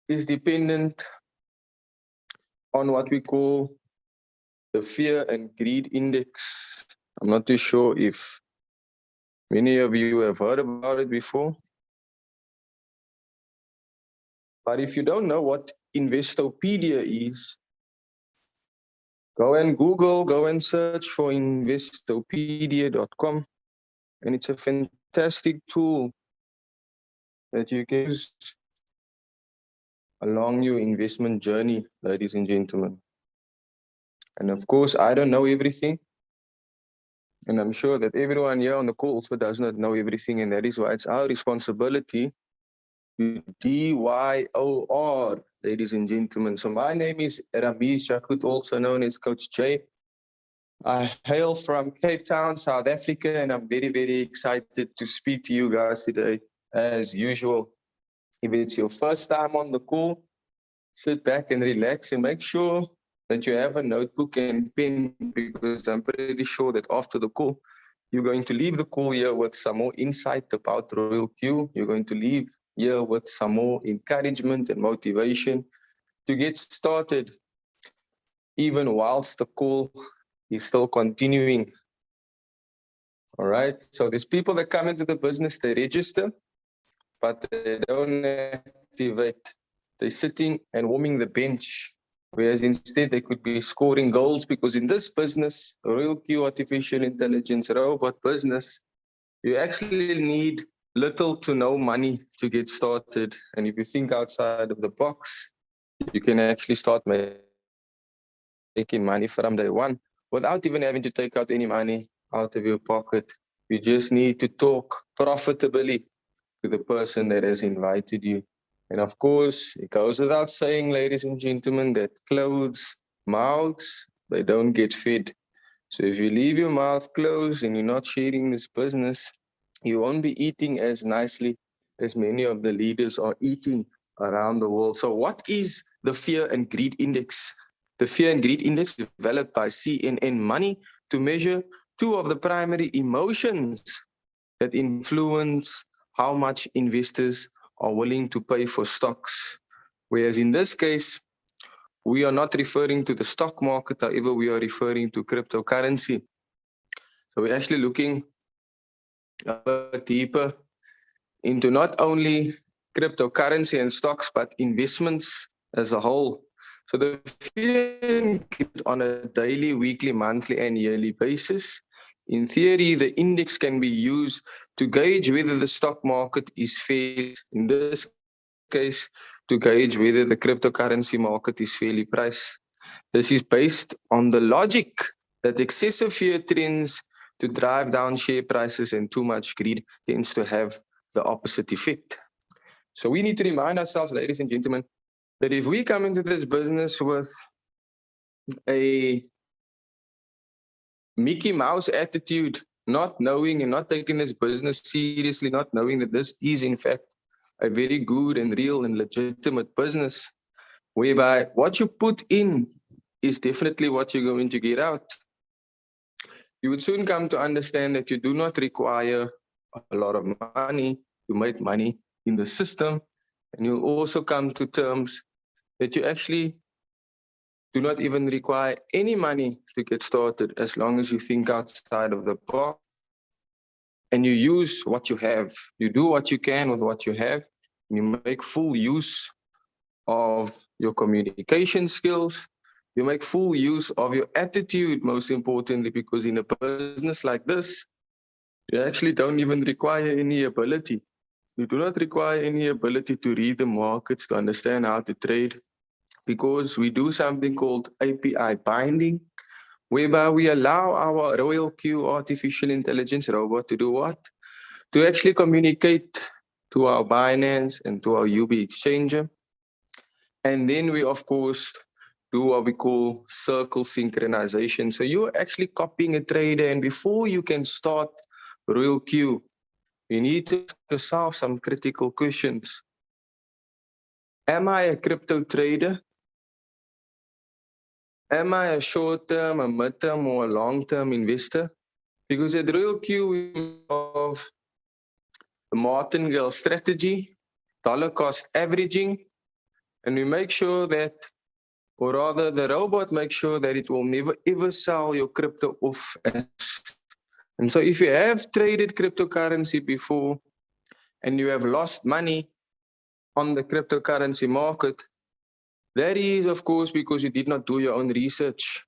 is dependent on what we call the fear and greed index. I'm not too sure if many of you have heard about it before. But if you don't know what Investopedia is, go and Google, go and search for investopedia.com. And it's a fantastic tool that you can use along your investment journey, ladies and gentlemen. And of course, I don't know everything. And I'm sure that everyone here on the call also does not know everything. And that is why it's our responsibility to DYOR, ladies and gentlemen. So my name is Ramesh Jakut, also known as Coach J. I hail from Cape Town, South Africa, and I'm very, very excited to speak to you guys today, as usual. If it's your first time on the call, sit back and relax and make sure that you have a notebook and pen, because I'm pretty sure that after the call, you're going to leave the call here with some more insight about Royalq. You're going to leave here with some more encouragement and motivation to get started, even whilst the call is still continuing. All right. So there's people that come into the business, they register, but they don't activate. They're sitting and warming the bench, whereas instead they could be scoring goals, because in this business, the Royalq artificial intelligence robot business, you actually need little to no money to get started. And if you think outside of the box, you can actually start making money from day one without even having to take out any money out of your pocket. You just need to talk profitably to the person that has invited you. And of course, it goes without saying, ladies and gentlemen, that closed mouths, they don't get fed. So if you leave your mouth closed and you're not sharing this business, you won't be eating as nicely as many of the leaders are eating around the world. So what is the Fear and Greed Index? The Fear and Greed Index, developed by CNN Money to measure two of the primary emotions that influence how much investors are willing to pay for stocks. Whereas in this case, we are not referring to the stock market, however, we are referring to cryptocurrency. So we're actually looking a bit deeper into not only cryptocurrency and stocks, but investments as a whole. So the fear on a daily, weekly, monthly, and yearly basis. In theory, the index can be used to gauge whether the stock market is fair. In this case, to gauge whether the cryptocurrency market is fairly priced. This is based on the logic that excessive fear tends to drive down share prices, and too much greed tends to have the opposite effect. So we need to remind ourselves, ladies and gentlemen, that if we come into this business with a Mickey Mouse attitude, not knowing and not taking this business seriously, not knowing that this is in fact a very good and real and legitimate business, whereby what you put in is definitely what you're going to get out, you would soon come to understand that you do not require a lot of money to make money in the system. And you'll also come to terms that you actually do not even require any money to get started, as long as you think outside of the box and you use what you have. You do what you can with what you have. And you make full use of your communication skills. You make full use of your attitude, most importantly, because in a business like this, you actually don't even require any ability. You do not require any ability to read the markets, to understand how to trade, because we do something called API binding, whereby we allow our Royalq artificial intelligence robot to do what? To actually communicate to our Binance and to our UB exchanger. And then we, of course, do what we call circle synchronization. So you're actually copying a trader, and before you can start Royalq, you need to ask yourself some critical questions. Am I a crypto trader? Am I a short-term, a mid-term, or a long-term investor? Because at Royalq, we have the martingale strategy, dollar cost averaging, And we make sure that, or rather the robot makes sure that it will never ever sell your crypto off as. And so if you have traded cryptocurrency before and you have lost money on the cryptocurrency market, that is, of course, because you did not do your own research,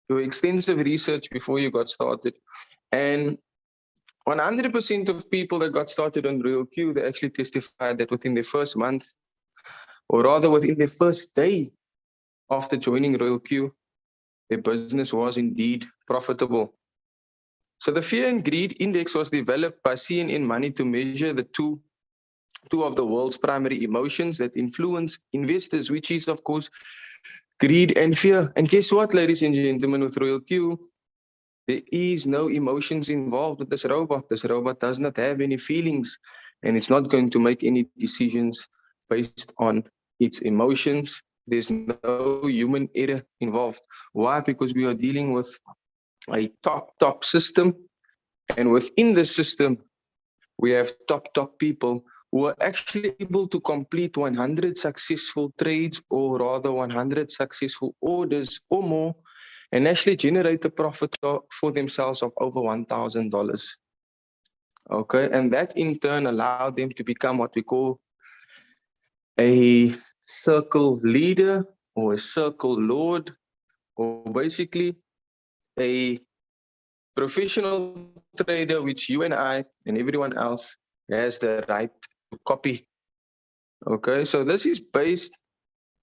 your extensive research before you got started. And 100% of people that got started on Royalq, they actually testified that within their first month, or rather within their first day after joining Royalq, their business was indeed profitable. So the Fear and Greed Index was developed by CNN Money to measure the two of the world's primary emotions that influence investors, which is, of course, greed and fear. And guess what, ladies and gentlemen, with Royalq, there is no emotions involved with this robot. This robot does not have any feelings, and it's not going to make any decisions based on its emotions. There's no human error involved. Why? Because we are dealing with a top system, and within the system, we have top people who are actually able to complete 100 successful trades, or rather 100 successful orders or more, and actually generate a profit for themselves of over $1,000. Okay, and that in turn allowed them to become what we call a circle leader or a circle lord, or basically a professional trader, which you and I and everyone else has the right to copy. Okay, so this is based,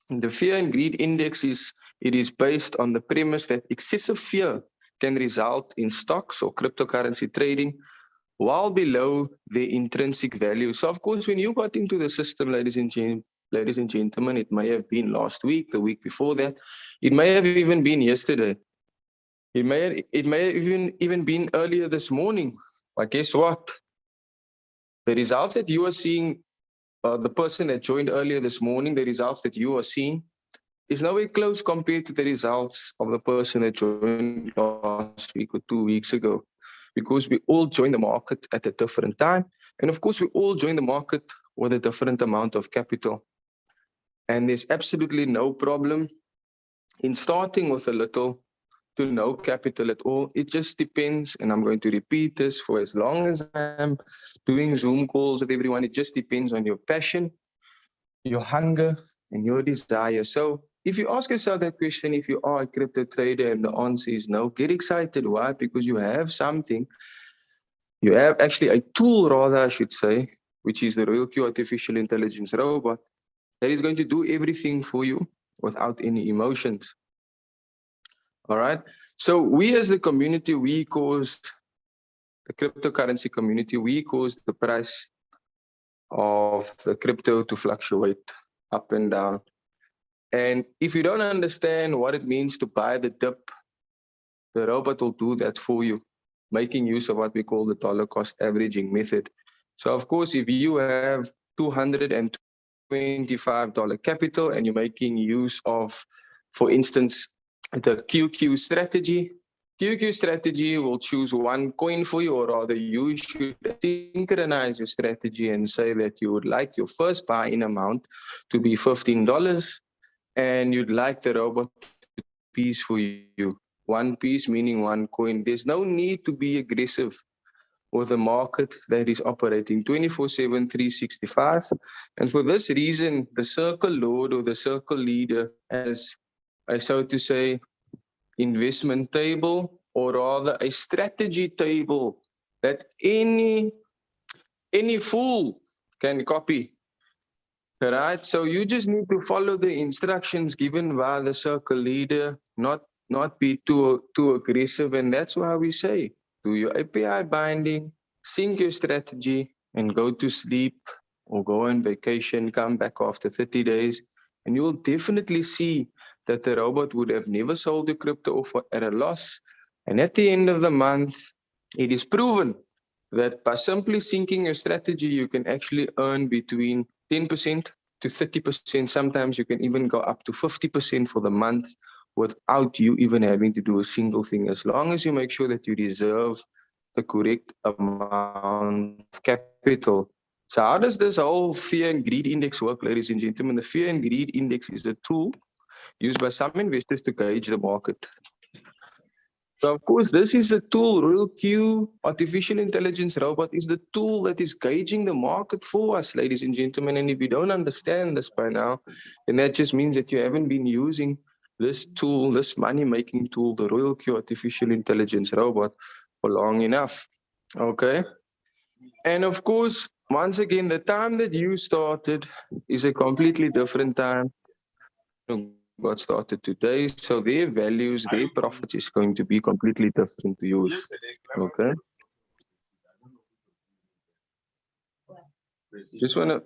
the Fear and Greed Index is based on the premise that excessive fear can result in stocks or cryptocurrency trading while below their intrinsic value. So of course, when you got into the system, ladies and gentlemen, it may have been last week, the week before that, it may have even been yesterday. It may have even been earlier this morning. But guess what? The results that you are seeing, the person that joined earlier this morning, the results that you are seeing is nowhere close compared to the results of the person that joined last week or 2 weeks ago, because we all join the market at a different time. And of course, we all join the market with a different amount of capital. And there's absolutely no problem in starting with a little to no capital at all. It just depends, and I'm going to repeat this for as long as I'm doing Zoom calls with everyone. It just depends on your passion, your hunger, and your desire. So if you ask yourself that question, if you are a crypto trader and the answer is no, get excited. Why? Because you have something. You have actually a tool, rather, I should say, which is the Royalq artificial intelligence robot that is going to do everything for you without any emotions. All right. So we as the community, we caused the cryptocurrency community, we caused the price of the crypto to fluctuate up and down. And if you don't understand what it means to buy the dip, the robot will do that for you, making use of what we call the dollar cost averaging method. So of course, if you have $225 capital and you're making use of, for instance, the QQ strategy, QQ strategy will choose one coin for you, or rather you should synchronize your strategy and say that you would like your first buy-in amount to be $15, and you'd like the robot to piece for you. One piece meaning one coin. There's no need to be aggressive with a market that is operating 24/7, 365. And for this reason, the circle lord or the circle leader has a, so to say, investment table, or rather a strategy table that any fool can copy. Right? So you just need to follow the instructions given by the circle leader, not be too aggressive. And that's why we say, do your API binding, sync your strategy, and go to sleep or go on vacation, come back after 30 days, and you'll definitely see that the robot would have never sold the crypto off at a loss. And at the end of the month, it is proven that by simply syncing your strategy, you can actually earn between 10% to 30%. Sometimes you can even go up to 50% for the month without you even having to do a single thing, as long as you make sure that you reserve the correct amount of capital. So how does this whole fear and greed index work, ladies and gentlemen? The fear and greed index is a tool used by some investors to gauge the market. So of course, this is a tool. Royalq artificial intelligence robot is the tool that is gauging the market for us, ladies and gentlemen. And if you don't understand this by now, then that just means that you haven't been using this tool, this money-making tool, the Royalq artificial intelligence robot, for long enough. Okay. And of course, once again, the time that you started is a completely different time who got started today. So their values, their profits is going to be completely different to yours. Okay. Just want to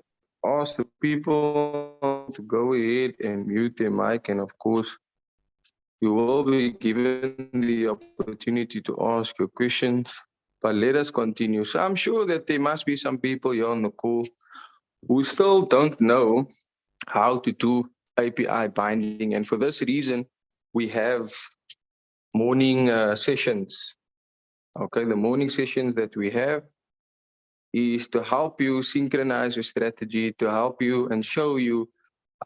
ask the people to go ahead and mute their mic. And of course, you will be given the opportunity to ask your questions. But let us continue. So I'm sure that there must be some people here on the call who still don't know how to do API binding. And for this reason, we have morning sessions. Okay, the morning sessions that we have is to help you synchronize your strategy, to help you and show you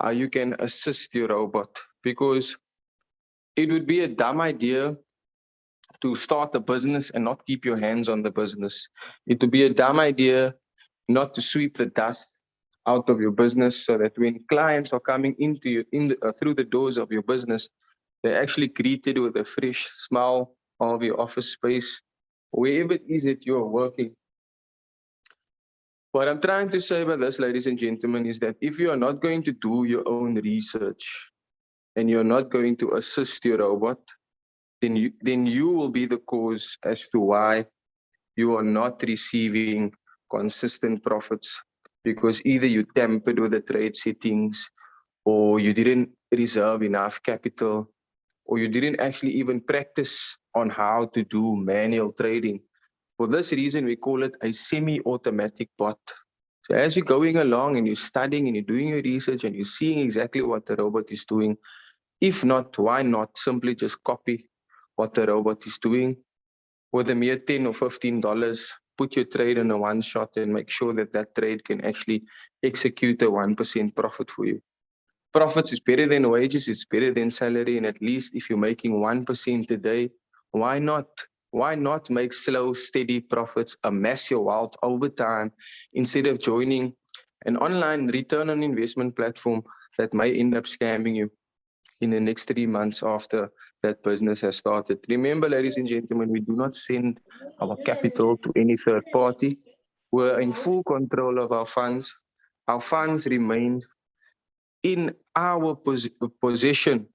how you can assist your robot. Because it would be a dumb idea to start a business and not keep your hands on the business. It would be a dumb idea not to sweep the dust out of your business so that when clients are coming into you through the doors of your business, they're actually greeted with a fresh smile of your office space, wherever it is that you're working. What I'm trying to say by this, ladies and gentlemen, is that if you are not going to do your own research and you're not going to assist your robot, then you will be the cause as to why you are not receiving consistent profits, because either you tampered with the trade settings, or you didn't reserve enough capital, or you didn't actually even practice on how to do manual trading. For this reason, we call it a semi-automatic bot. So as you're going along and you're studying and you're doing your research and you're seeing exactly what the robot is doing, if not, why not simply just copy what the robot is doing with a mere $10 or $15, put your trade in a one shot and make sure that that trade can actually execute a 1% profit for you. Profits is better than wages, it's better than salary. And at least if you're making 1% a day, why not? Why not make slow, steady profits, amass your wealth over time instead of joining an online return on investment platform that may end up scamming you in the next 3 months after that business has started? Remember, ladies and gentlemen, we do not send our capital to any third party. We're in full control of our funds. Our funds remain in our possession.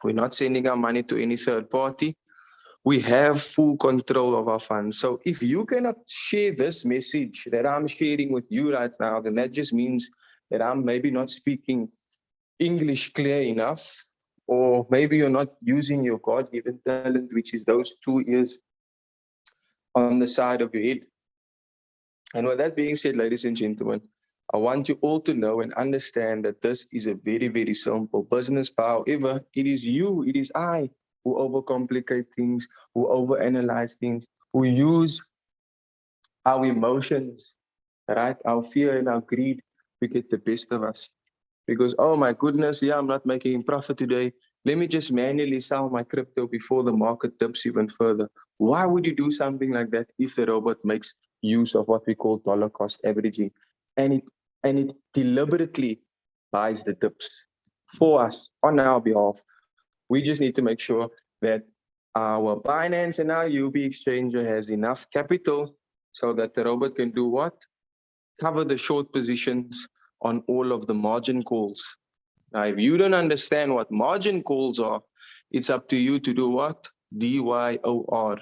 We're not sending our money to any third party. We have full control of our funds. So if you cannot share this message that I'm sharing with you right now, then that just means that I'm maybe not speaking English clear enough, or maybe you're not using your God-given talent, which is those 2 ears on the side of your head. And with that being said, ladies and gentlemen, I want you all to know and understand that this is a very, very simple business. However, it is you, it is I who overcomplicate things, who overanalyze things, who use our emotions, right? Our fear and our greed to get the best of us. Because, oh my goodness, yeah, I'm not making profit today. Let me just manually sell my crypto before the market dips even further. Why would you do something like that if the robot makes use of what we call dollar cost averaging, and it deliberately buys the dips for us on our behalf? We just need to make sure that our Binance and our UB exchanger has enough capital so that the robot can do what? Cover the short positions on all of the margin calls. Now, if you don't understand what margin calls are, it's up to you to do what? DYOR.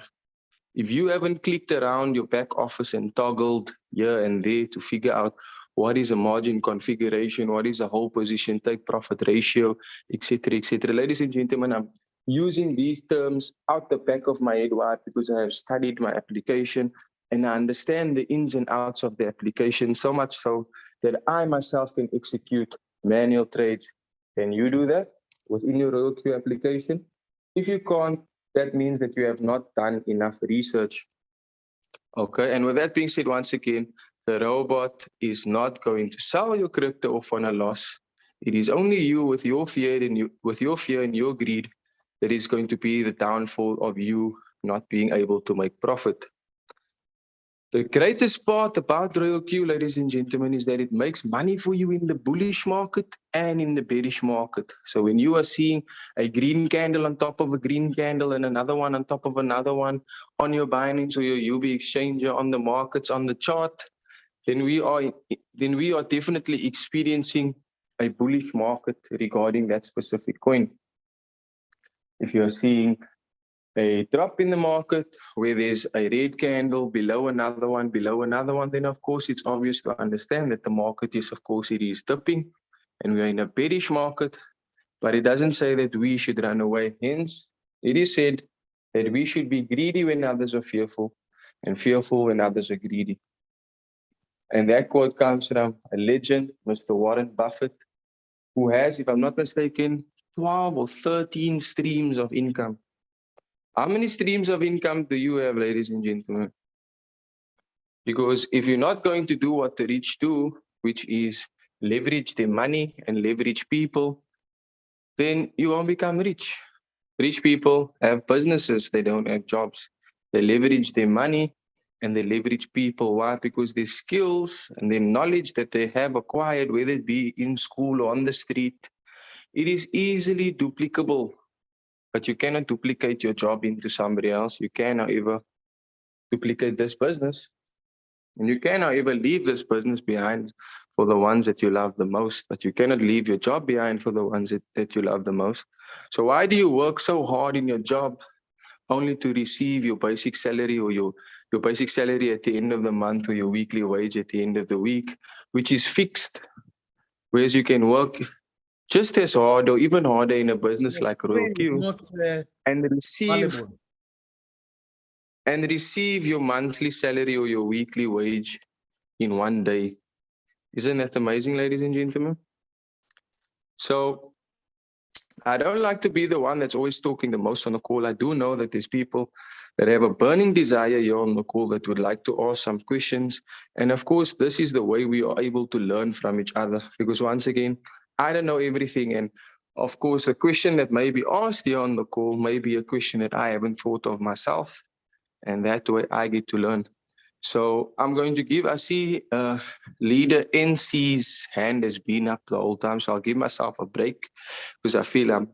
If you haven't clicked around your back office and toggled here and there to figure out what is a margin configuration, what is a whole position, take profit ratio, etc., etc. Ladies and gentlemen, I'm using these terms out the back of my head. Why? Because I have studied my application and I understand the ins and outs of the application, so much so that I myself can execute manual trades. Can you do that within your Royalq application? If you can't, that means that you have not done enough research. Okay, and with that being said, once again, The robot is not going to sell your crypto off on a loss. It is only you with your fear and your greed that is going to be the downfall of you not being able to make profit. The greatest part about Royalq, ladies and gentlemen, is that it makes money for you in the bullish market and in the bearish market. So when you are seeing a green candle on top of a green candle and another one on top of another one on your Binance or your UB exchanger, on the markets, on the chart, then we are definitely experiencing a bullish market regarding that specific coin. If you're seeing a drop in the market where there's a red candle below another one, then of course it's obvious to understand that the market is, of course, it is dipping and we are in a bearish market, but it doesn't say that we should run away. Hence, it is said that we should be greedy when others are fearful and fearful when others are greedy. And that quote comes from a legend, Mr. Warren Buffett, who has, if I'm not mistaken, 12 or 13 streams of income. How many streams of income do you have, ladies and gentlemen? Because if you're not going to do what the rich do, which is leverage their money and leverage people, then you won't become rich. Rich people have businesses, they don't have jobs. They leverage their money and they leverage people. Why? Because their skills and their knowledge that they have acquired, whether it be in school or on the street, it is easily duplicable. But you cannot duplicate your job into somebody else. You can, however, duplicate this business. And you can, however, leave this business behind for the ones that you love the most, but you cannot leave your job behind for the ones that you love the most. So why do you work so hard in your job only to receive your basic salary or your basic salary at the end of the month or your weekly wage at the end of the week, which is fixed, whereas you can work just as hard or even harder in a business The like screen is Royalq not and receive valuable. your monthly salary or your weekly wage in one day. Isn't that amazing, ladies and gentlemen? So I don't like to be the one that's always talking the most on the call. I do know that there's people that have a burning desire here on the call that would like to ask some questions. And of course, this is the way we are able to learn from each other. Because once again, I don't know everything. And of course, a question that may be asked here on the call may be a question that I haven't thought of myself. And that way I get to learn. So I'm going to give, I see leader NC's hand has been up the whole time. So I'll give myself a break because I feel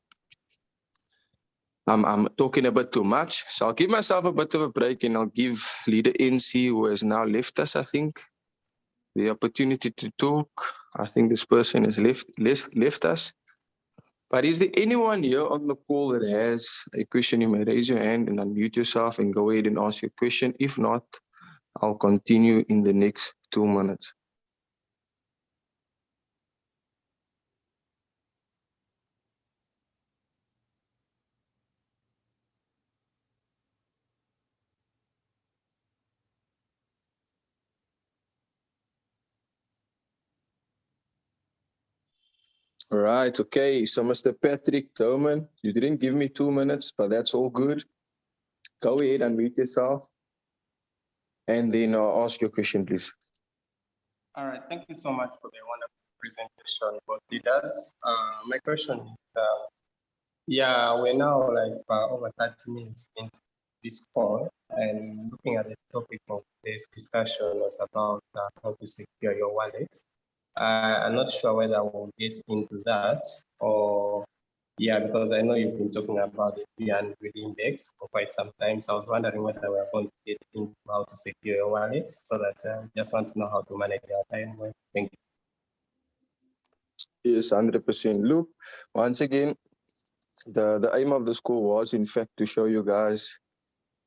I'm talking a bit too much. So I'll give myself a bit of a break and I'll give leader NC, who has now left us, I think, the opportunity to talk. I think this person has left us. But is there anyone here on the call that has a question? You may raise your hand and unmute yourself and go ahead and ask your question. If not, I'll continue in the next 2 minutes. All right, okay. So Mr. Patrick Thoman, you didn't give me 2 minutes, but that's all good. Go ahead, unmute yourself, and then ask your question, please. All right, thank you so much for the wonderful presentation, both leaders. My question is, yeah, we're now like over 30 minutes into this call, and looking at the topic of this discussion was about how to secure your wallet. I'm not sure whether we'll get into that or, yeah, because I know you've been talking about the 300 index for quite some time. So I was wondering whether we're going to get into how to secure your wallet, so that just want to know how to manage your time. Well, thank you. Yes, 100%. Look, once again, the aim of the school was, in fact, to show you guys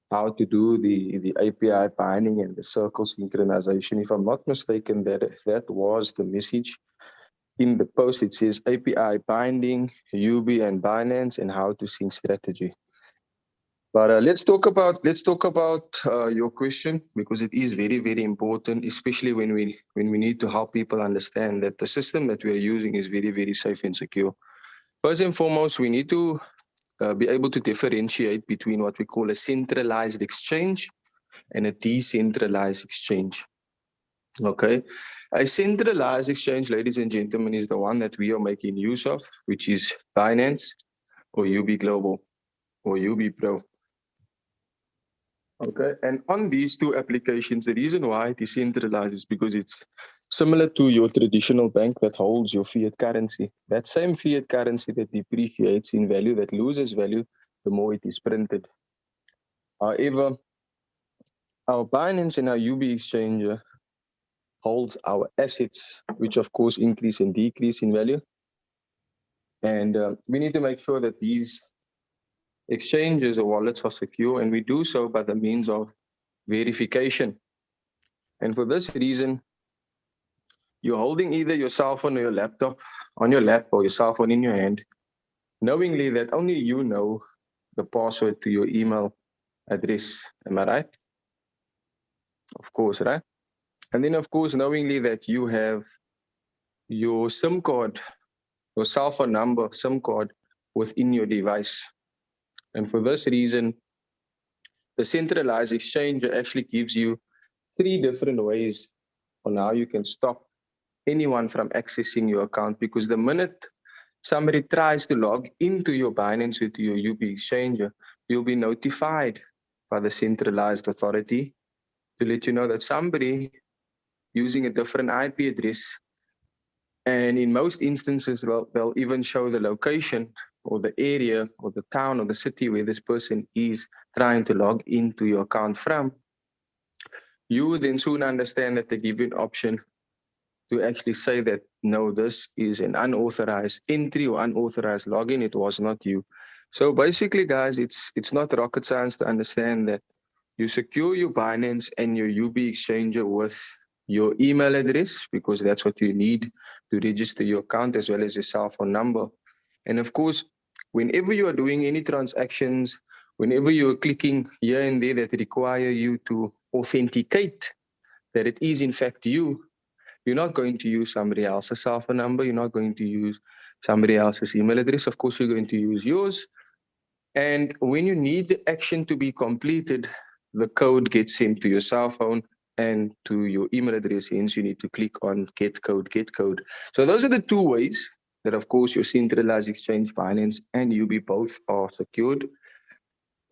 how to do the API binding and the circle synchronization. If I'm not mistaken, that was the message in the post. It says API binding, UB and Binance, and how to sync strategy. But let's talk about your question, because it is very, very important, especially when we need to help people understand that the system that we are using is very, very safe and secure. First and foremost, we need to be able to differentiate between what we call a centralized exchange and a decentralized exchange. Okay. A centralized exchange, ladies and gentlemen, is the one that we are making use of, which is Binance or UB Global or UB Pro. Okay. And on these two applications, the reason why it is centralized is because it's similar to your traditional bank that holds your fiat currency. That same fiat currency that depreciates in value, that loses value, the more it is printed. However, our Binance and our UB exchange holds our assets, which of course increase and decrease in value. And we need to make sure that these exchanges or wallets are secure, and we do so by the means of verification. And for this reason, you're holding either your cell phone or your laptop on your lap or your cell phone in your hand, knowingly that only you know the password to your email address. Am I right? Of course, right? And then, of course, knowingly that you have your SIM card, your cell phone number, SIM card within your device. And for this reason, the centralized exchange actually gives you three different ways on how you can stop anyone from accessing your account, because the minute somebody tries to log into your Binance or to your UB exchange, you'll be notified by the centralized authority to let you know that somebody using a different IP address, and in most instances, they'll even show the location or the area or the town or the city where this person is trying to log into your account from. You would then soon understand that they give you an option to actually say that no, this is an unauthorized entry or unauthorized login. It was not you. So basically, guys, it's not rocket science to understand that you secure your Binance and your UB exchanger with your email address, because that's what you need to register your account, as well as your cell phone number. And of course, whenever you are doing any transactions, whenever you are clicking here and there that require you to authenticate that it is in fact you, you're not going to use somebody else's cell phone number. You're not going to use somebody else's email address. Of course, you're going to use yours. And when you need the action to be completed, the code gets sent to your cell phone and to your email address. Hence, you need to click on get code, get code. So those are the two ways that, of course, your centralized exchange, Binance and UB both are secured.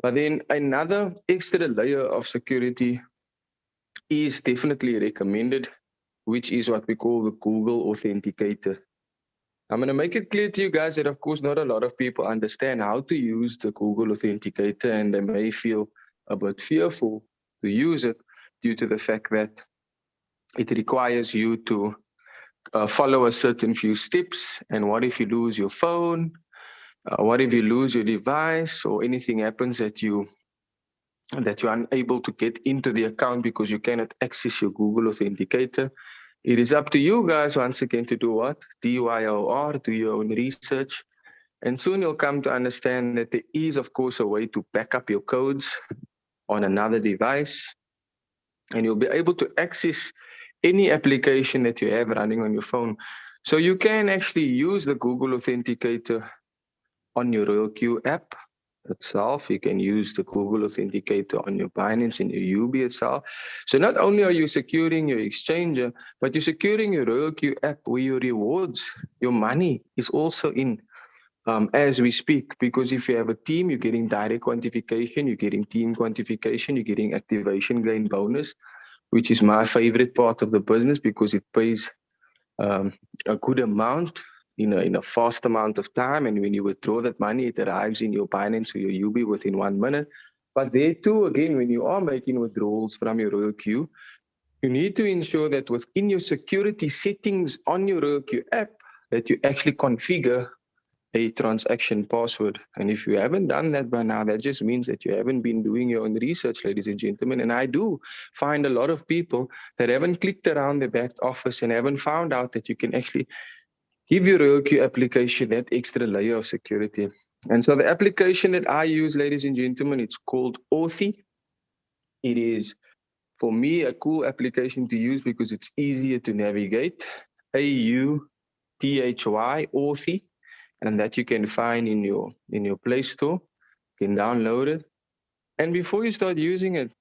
But then another extra layer of security is definitely recommended, which is what we call the Google Authenticator. I'm going to make it clear to you guys that, of course, not a lot of people understand how to use the Google Authenticator, and they may feel a bit fearful to use it due to the fact that it requires you to follow a certain few steps. And what if you lose your phone? What if you lose your device, or anything happens that you're unable to get into the account because you cannot access your Google Authenticator? It is up to you guys once again to do what? DYOR, do your own research. And soon you'll come to understand that there is, of course, a way to back up your codes on another device. And you'll be able to access any application that you have running on your phone. So you can actually use the Google Authenticator on your Royalq app itself. You can use the Google Authenticator on your Binance and your UB itself. So not only are you securing your exchanger, but you're securing your Royalq app where your rewards, your money is also in as we speak. Because if you have a team, you're getting direct quantification, you're getting team quantification, you're getting activation gain bonus, which is my favorite part of the business because it pays um, a good amount in a fast amount of time. And when you withdraw that money, it arrives in your Binance or your UB within 1 minute. But there too, again, when you are making withdrawals from your Royalq, you need to ensure that within your security settings on your Royalq app, that you actually configure a transaction password. And if you haven't done that by now, that just means that you haven't been doing your own research, ladies and gentlemen. And I do find a lot of people that haven't clicked around the back office and haven't found out that you can actually give your Royalq application that extra layer of security. And so the application that I use, ladies and gentlemen, it's called Authy. It is, for me, a cool application to use because it's easier to navigate. Authy, Authy, and that you can find in your Play Store. You can download it. And before you start using it,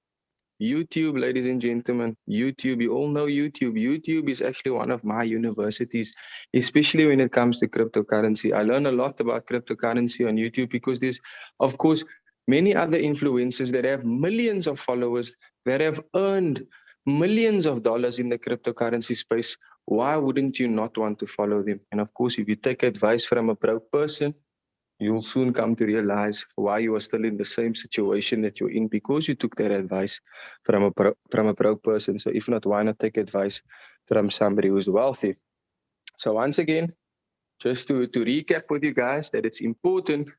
YouTube, ladies and gentlemen, YouTube, you all know YouTube. YouTube is actually one of my universities, especially when it comes to cryptocurrency. I learn a lot about cryptocurrency on YouTube because there's, of course, many other influencers that have millions of followers that have earned millions of dollars in the cryptocurrency space. Why wouldn't you not want to follow them? And of course, if you take advice from a broke person, you'll soon come to realize why you are still in the same situation that you're in because you took that advice from a broke person. So if not, why not take advice from somebody who's wealthy? So once again, just to recap with you guys, that it's important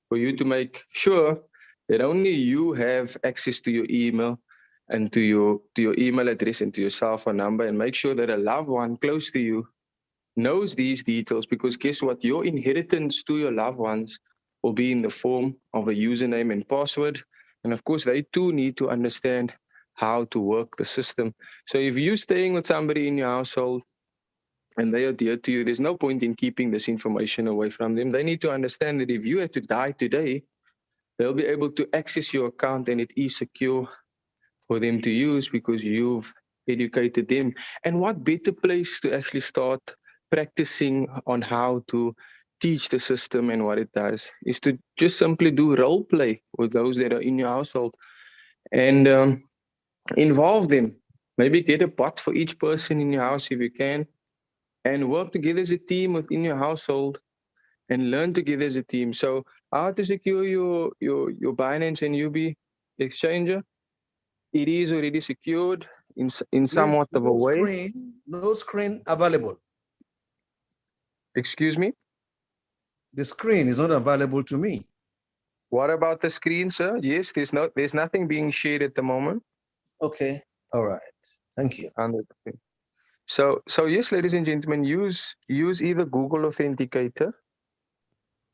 for you to make sure that only you have access to your email and to your email address and to your cell phone number, and make sure that a loved one close to you knows these details, because guess what? Your inheritance to your loved ones will be in the form of a username and password. And of course, they too need to understand how to work the system. So if you're staying with somebody in your household and they are dear to you, there's no point in keeping this information away from them. They need to understand that if you had to die today, they'll be able to access your account and it is secure for them to use because you've educated them. And what better place to actually start practicing on how to teach the system and what it does is to just simply do role play with those that are in your household and involve them. Maybe get a bot for each person in your house if you can, and work together as a team within your household and learn together as a team. So, how to secure your Binance and UB exchanger? It is already secured in somewhat There's of a way. no screen available. Excuse me? The screen is not available to me. What about the screen, sir? Yes, there's nothing being shared at the moment. Okay. All right. Thank you. 100%. So yes, ladies and gentlemen, use either Google Authenticator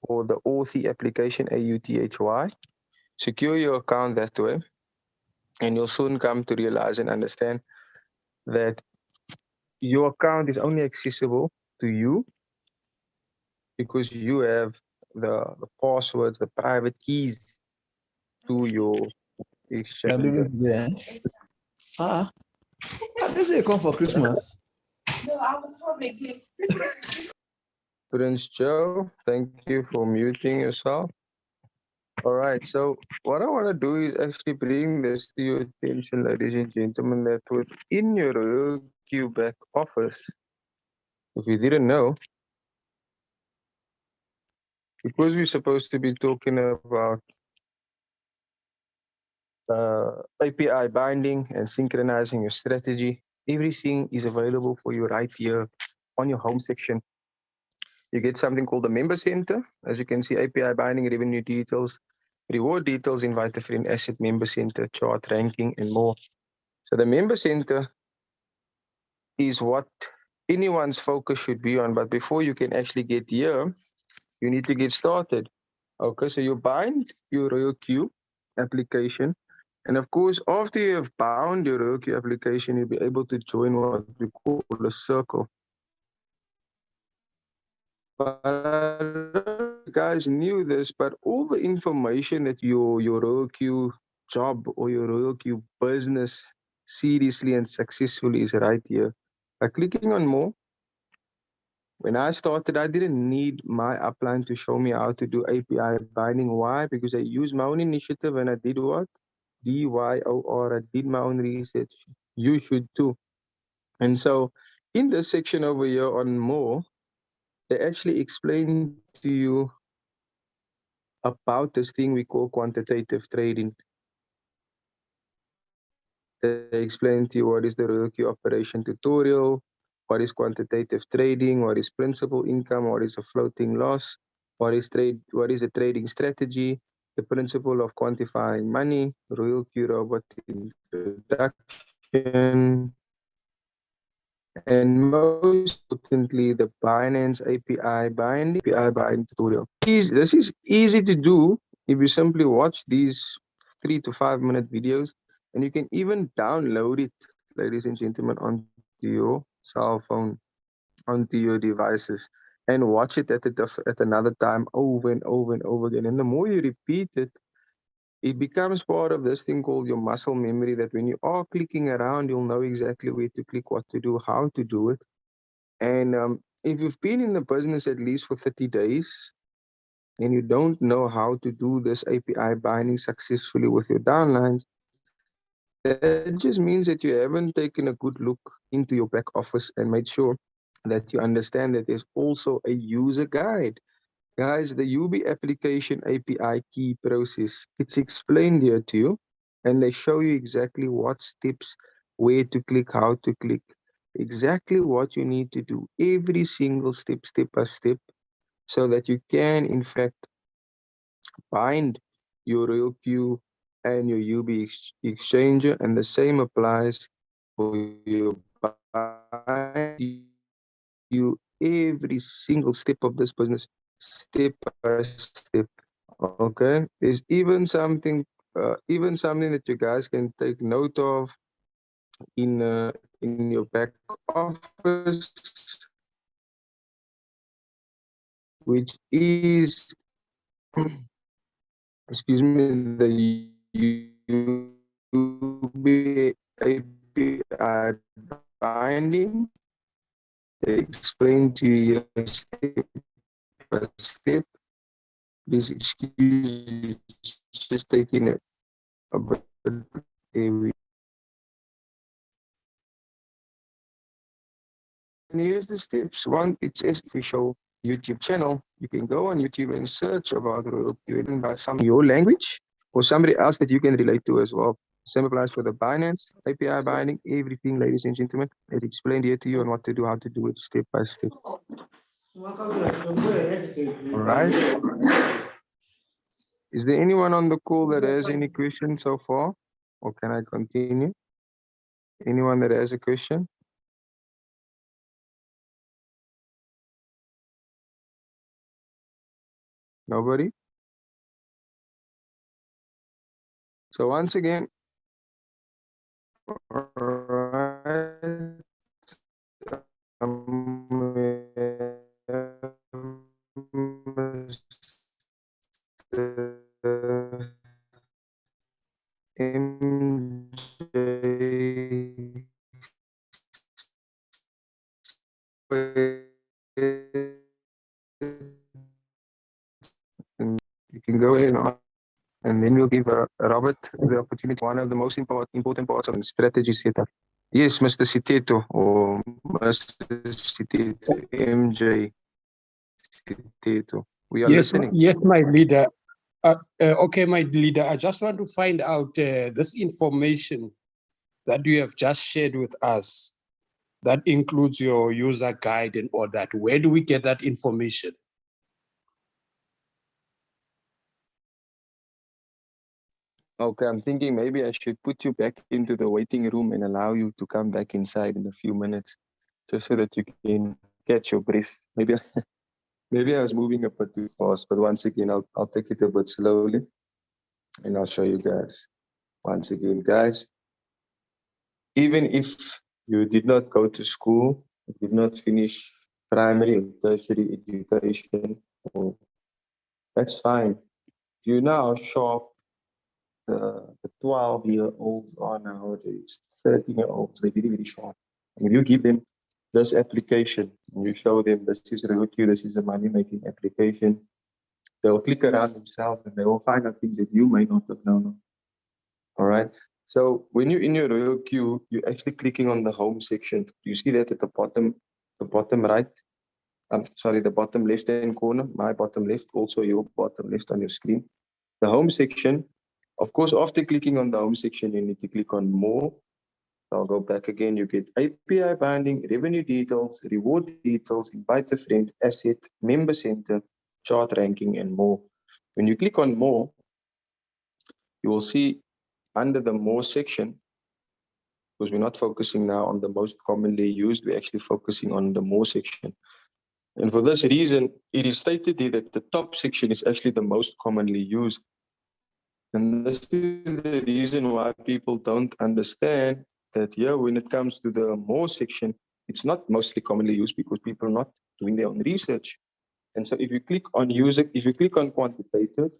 or the Authy application, AUTHY. Secure your account that way, and you'll soon come to realize and understand that your account is only accessible to you because you have the passwords, the private keys to your Maybe exchanger. there. Ah, this is come for Christmas. Prince Joe, thank you for muting yourself. All right, so what I want to do is actually bring this to your attention, ladies and gentlemen, that within your Royalq back office, if you didn't know, because we're supposed to be talking about API binding and synchronizing your strategy, everything is available for you right here on your home section. You get something called the member center. As you can see, API binding, revenue details, reward details, invite a friend, asset member center, chart, ranking, and more. So the member center is what anyone's focus should be on. But before you can actually get here, you need to get started. Okay, so you bind your Royalq application. And of course, after you have bound your Royalq application, you'll be able to join what we call a circle. But I don't know if you guys knew this, but all the information that your Royalq job or your Royalq business seriously and successfully is right here. By clicking on more, when I started, I didn't need my upline to show me how to do API binding. Why? Because I used my own initiative and I did what? DYOR. I did my own research. You should too. And so in this section over here on more, they actually explain to you about this thing we call quantitative trading. They explain to you what is the Royalq operation tutorial, what is quantitative trading, what is principal income, what is a floating loss, what is a trading strategy, the principle of quantifying money, Royalq robot introduction, and most importantly, the Binance API binding tutorial. This is easy to do if you simply watch these 3 to 5 minute videos, and you can even download it, ladies and gentlemen, onto your cell phone, onto your devices, and watch it at another time over and over and over again. And the more you repeat it, it becomes part of this thing called your muscle memory, that when you are clicking around, you'll know exactly where to click, what to do, how to do it. And if you've been in the business at least for 30 days and you don't know how to do this API binding successfully with your downlines, that just means that you haven't taken a good look into your back office and made sure that you understand that there's also a user guide. Guys, the UB application API key process, it's explained here to you, and they show you exactly what steps, where to click, how to click, exactly what you need to do, every single step, step by step, so that you can, in fact, bind your Royalq and your UB exchanger, and the same applies for your bind you every single step of this business, step by step. Okay, there's even something that you guys can take note of in your back office, which is excuse me, the UB API binding. They explain to you step by step. Please excuse, just taking a bit. And here's the steps. One, it says official YouTube channel. You can go on YouTube and search about Royalq written by some your language or somebody else that you can relate to as well. Same applies for the Binance, API binding, everything, ladies and gentlemen. It's explained here to you on what to do, how to do it step by step. All right. Is there anyone on the call that has any questions so far? Or can I continue? Anyone that has a question? Nobody? So once again, alright, MJ, you can go ahead and then we'll give Robert the opportunity. One of the most important parts of the strategy setup. Yes, Mr. Siteto or Mr. Siteto, MJ Siteto. We are listening. Yes, my leader. Okay, my leader, I just want to find out this information that you have just shared with us. That includes your user guide and all that. Where do we get that information? Okay, I'm thinking maybe I should put you back into the waiting room and allow you to come back inside in a few minutes, just so that you can catch your breath. Maybe maybe I was moving a bit too fast, but once again, I'll take it a bit slowly, and I'll show you guys. Once again, guys, even if you did not go to school, you did not finish primary or tertiary education, that's fine. You now sharp. The 12-year-olds are nowadays, 13-year-olds, they're very, very sharp. And if you give them this application, and you show them this is Royalq, this is a money-making application, they'll click around themselves and they will find out things that you may not have known. All right. So when you're in your Royalq, you're actually clicking on the home section. You see that at the bottom right? Sorry, the bottom left-hand corner, my bottom left, also your bottom left on your screen. The home section, of course, after clicking on the home section, you need to click on more. I'll go back again. You get API binding, revenue details, reward details, invite a friend, asset, member center, chart ranking, and more. When you click on more, you will see under the more section, because we're not focusing now on the most commonly used, we're actually focusing on the more section. And for this reason, it is stated here that the top section is actually the most commonly used. And this is the reason why people don't understand that here, when it comes to the more section, it's not mostly commonly used because people are not doing their own research. And so if you click on user, if you click on quantitative,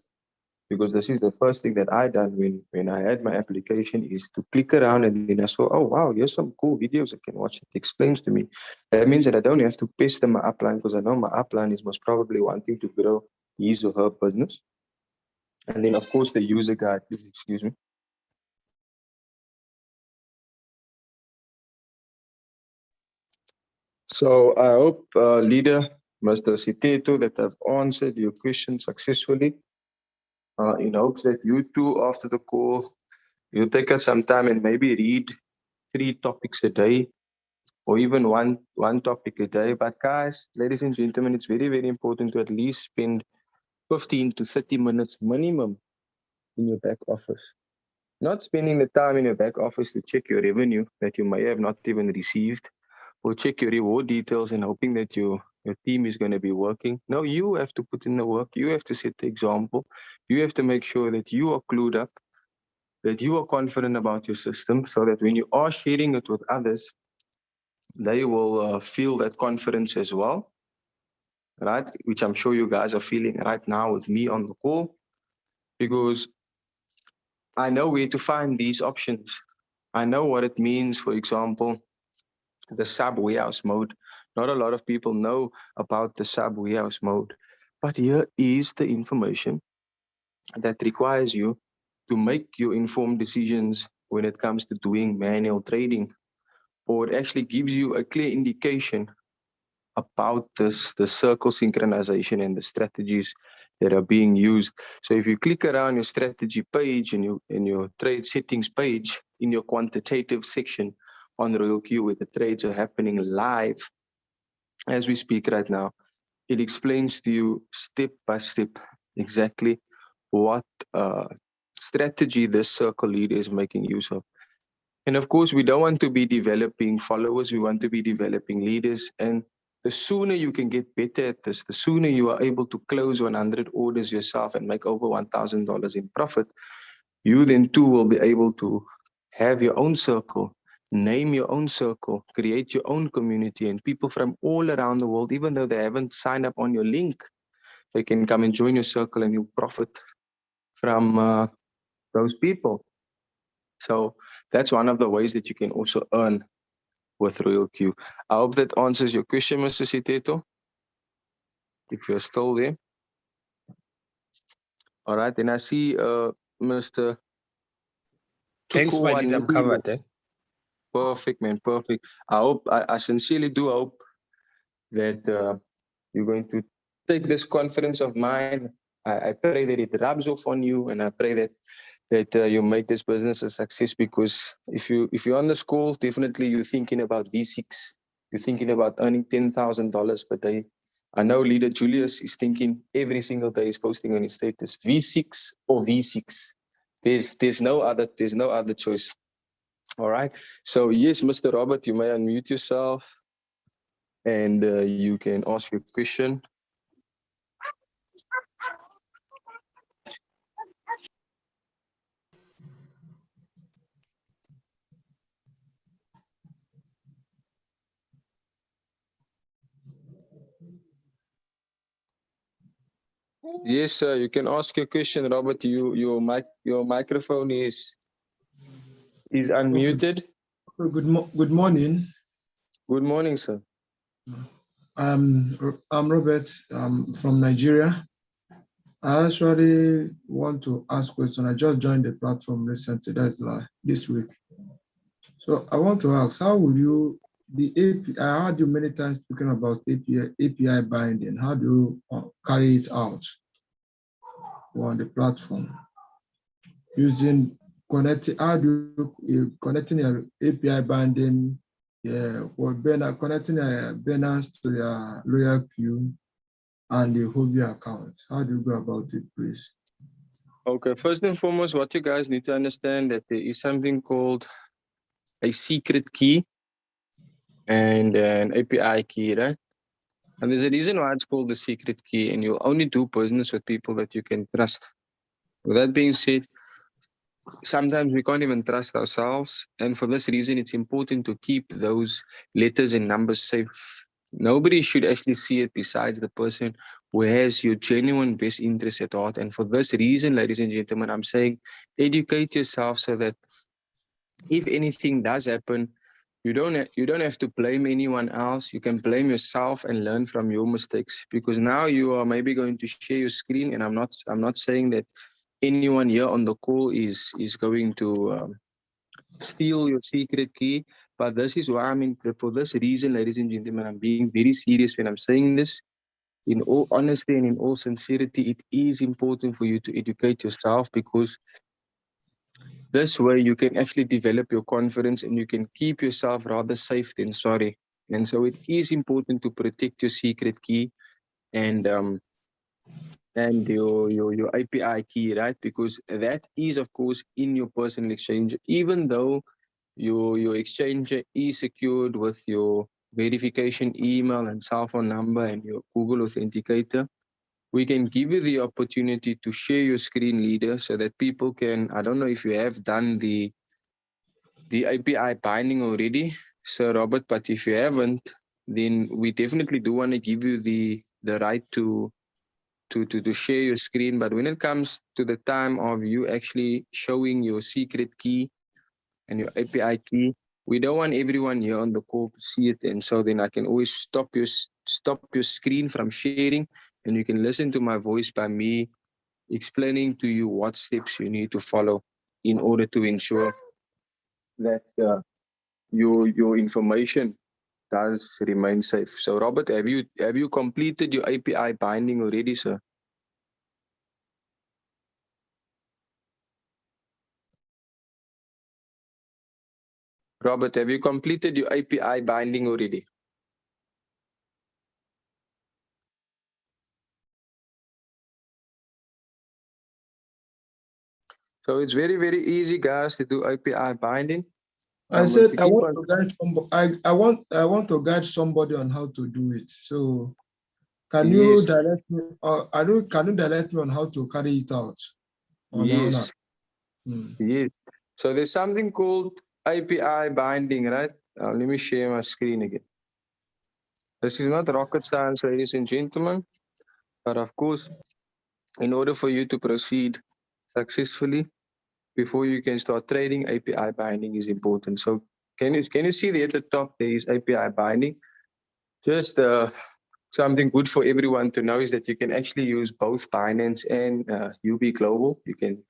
because this is the first thing that I done when I had my application, is to click around, and then I saw, oh wow, here's some cool videos I can watch. It explains to me. That means that I don't have to pester my upline, because I know my upline is most probably wanting to grow his or her business. And then of course the user guide, please excuse me. So I hope, leader, Mr. Siteto, that I've answered your question successfully. In hopes that you too, after the call, you'll take us some time and maybe read 3 topics a day, or even one topic a day. But guys, ladies and gentlemen, it's very, very important to at least spend 15 to 30 minutes minimum in your back office. Not spending the time in your back office to check your revenue that you may have not even received, or check your reward details and hoping that your team is going to be working. No, you have to put in the work. You have to set the example. You have to make sure that you are clued up, that you are confident about your system, so that when you are sharing it with others, they will feel that confidence as well, right? Which I'm sure you guys are feeling right now with me on the call, because I know where to find these options. I know what it means, for example, the sub warehouse mode. Not a lot of people know about the sub warehouse mode, but here is the information that requires you to make your informed decisions when it comes to doing manual trading, or it actually gives you a clear indication about the circle synchronization and the strategies that are being used. So if you click around your strategy page and your trade settings page in your quantitative section on Royalq, where the trades are happening live as we speak right now, it explains to you step by step exactly what strategy this circle leader is making use of. And of course, we don't want to be developing followers, we want to be developing leaders. And the sooner you can get better at this, the sooner you are able to close 100 orders yourself and make over $1,000 in profit, you then too will be able to have your own circle, name your own circle, create your own community, and people from all around the world, even though they haven't signed up on your link, they can come and join your circle and you profit from those people. So that's one of the ways that you can also earn with Royalq. I hope that answers your question, Mr. Siteto, if you're still there. All right, and I see Mr. Thanks, my leader. I'm covered. Perfect, man, perfect. I sincerely do hope that you're going to take this confidence of mine. I pray that it rubs off on you, and I pray that you make this business a success, because if you're on the school, definitely you're thinking about V6. You're thinking about earning $10,000 per day. I know leader Julius is thinking every single day he's posting on his status V6 or V6. There's no other choice. All right. So yes, Mr. Robert, you may unmute yourself and you can ask your question. Yes, sir. You can ask your question, Robert. Your microphone is unmuted. Good morning. Good morning, sir. I'm Robert. I'm from Nigeria. I actually want to ask question. I just joined the platform recently. That's like this week. So I want to ask, how will you the API? I heard you many times speaking about API binding. How do you carry it out on the platform using connecting? How do you connecting your API binding? Yeah, or connecting Binance to your Royalq and the Hobby account. How do you go about it, please? Okay, first and foremost, what you guys need to understand that there is something called a secret key and an API key, right? And there's a reason why it's called the secret key, and you'll only do business with people that you can trust. With that being said, sometimes we can't even trust ourselves, and for this reason, it's important to keep those letters and numbers safe Nobody should actually see it besides the person who has your genuine best interest at heart. And for this reason, ladies and gentlemen, I'm saying educate yourself so that if anything does happen, you don't have to blame anyone else. You can blame yourself and learn from your mistakes, because now you are maybe going to share your screen, and I'm not saying that anyone here on the call is going to steal your secret key. But this is why, I mean, for this reason, ladies and gentlemen, I'm being very serious when I'm saying this. In all honesty and in all sincerity, it is important for you to educate yourself, because this way you can actually develop your confidence and you can keep yourself rather safe than sorry. And so it is important to protect your secret key and your API key, right? Because that is, of course, in your personal exchange. Even though your exchanger is secured with your verification email and cell phone number and your Google Authenticator, we can give you the opportunity to share your screen leader so that people can, I don't know if you have done the API binding already, Sir Robert, but if you haven't, then we definitely do want to give you the right to share your screen. But when it comes to the time of you actually showing your secret key and your API key, we don't want everyone here on the call to see it. And so then I can always stop your screen from sharing, and you can listen to my voice by me explaining to you what steps you need to follow in order to ensure that your information does remain safe. So Robert, have you completed your API binding already, sir? Robert, have you completed your API binding already? So it's very, very easy, guys, to do API binding. I I'm going said to I keep want on. to guide somebody. I want to guide somebody on how to do it. So can you Yes, direct me? Can you direct me on how to carry it out on my own? yes, Hmm. yes. So there's something called API binding, right? Let me share my screen again. This is not rocket science, ladies and gentlemen, but of course, in order for you to proceed successfully, before you can start trading, API binding is important. So can you see there at the top there is API binding? Just something good for everyone to know is that you can actually use both Binance and UB Global. You can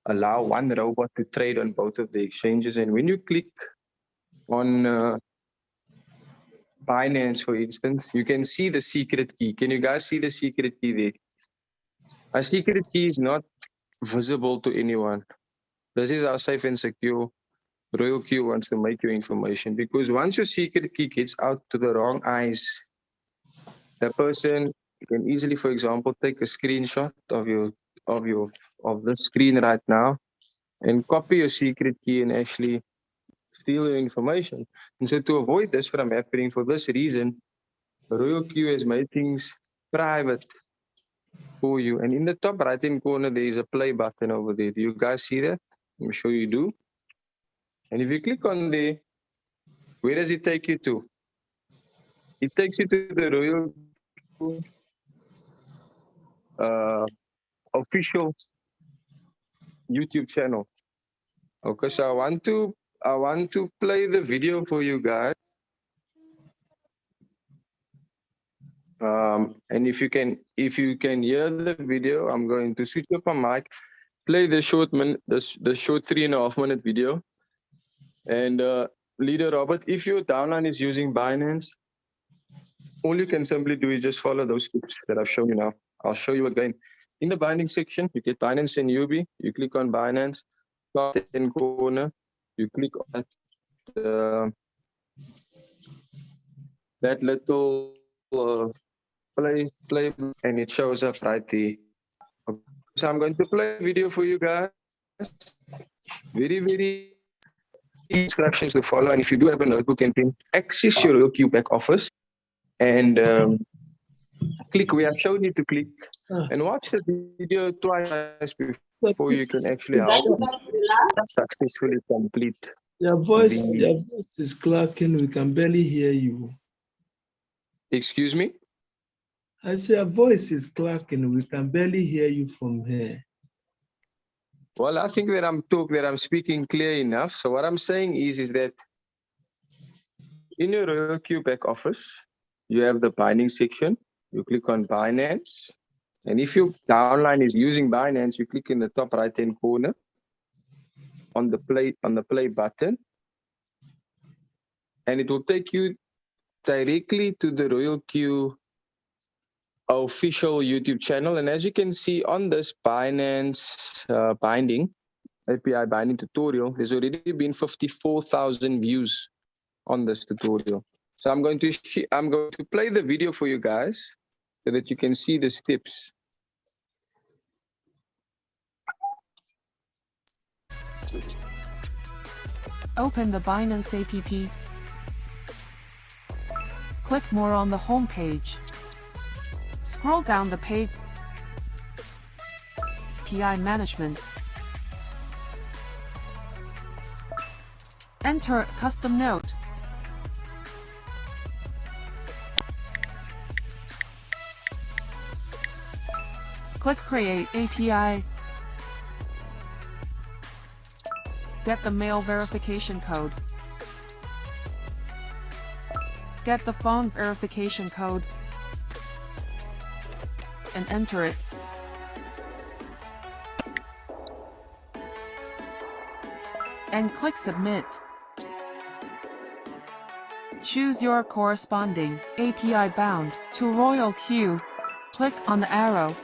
allow one robot to trade on both of the exchanges. And when you click on Binance, for instance, you can see the secret key. Can you guys see the secret key there? A secret key is not visible to anyone. This is how safe and secure Royalq wants to make your information, because once your secret key gets out to the wrong eyes, that person can easily, for example, take a screenshot of the screen right now and copy your secret key and actually steal your information. And so to avoid this from happening, for this reason, Royalq has made things private for you. And in the top right hand corner, there is a play button over there. Do you guys see that? I'm sure you do. And if you click on there, where does it take you to? It takes you to the Royalq official YouTube channel. Okay, so I want to play the video for you guys. And if you can hear the video, I'm going to switch up my mic, play the short 3.5 minute video. And leader Robert, if your downline is using Binance, all you can simply do is just follow those steps that I've shown you now. I'll show you again. In the binding section, you get Binance and UB. You click on Binance, top in corner. You click on that little play, and it shows up right there. Okay, so I'm going to play a video for you guys. Very, very instructions to follow. And if you do have a notebook and pen, access your Royalq back office and click where I've shown you to click and watch the video twice before you can actually help successfully complete Your the voice is clacking. We can barely hear you. Excuse me? I say your voice is clacking. We can barely hear you from here. Well, I think that I'm speaking clear enough. So what I'm saying is that in your Royalq back office, you have the binding section. You click on Binance. And if your downline is using Binance, you click in the top right-hand corner on the play button. And it will take you directly to the Royalq official YouTube channel. And as you can see on this Binance API binding tutorial, there's already been 54,000 views on this tutorial. So I'm going to play the video for you guys so that you can see the steps. Open the Binance app. Click More on the home page. Scroll down the page. API Management. Enter a custom note. Click Create API. Get the mail verification code. Get the phone verification code and enter it. And click Submit. Choose your corresponding API bound to Royalq. Click on the arrow.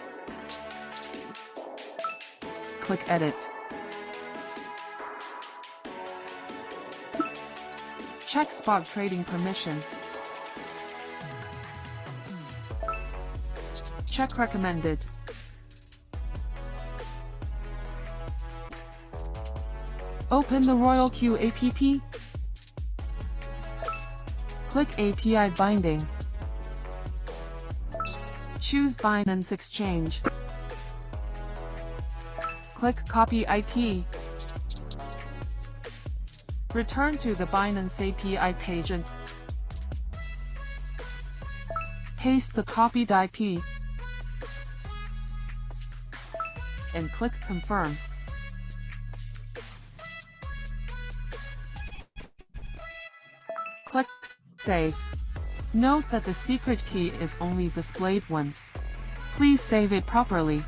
Click Edit. Check spot trading permission. Check recommended. Open the Royalq app. Click API binding. Choose Binance Exchange. Click Copy IP. Return to the Binance API page and paste the copied IP and click Confirm. Click Save. Note that the secret key is only displayed once. Please save it properly.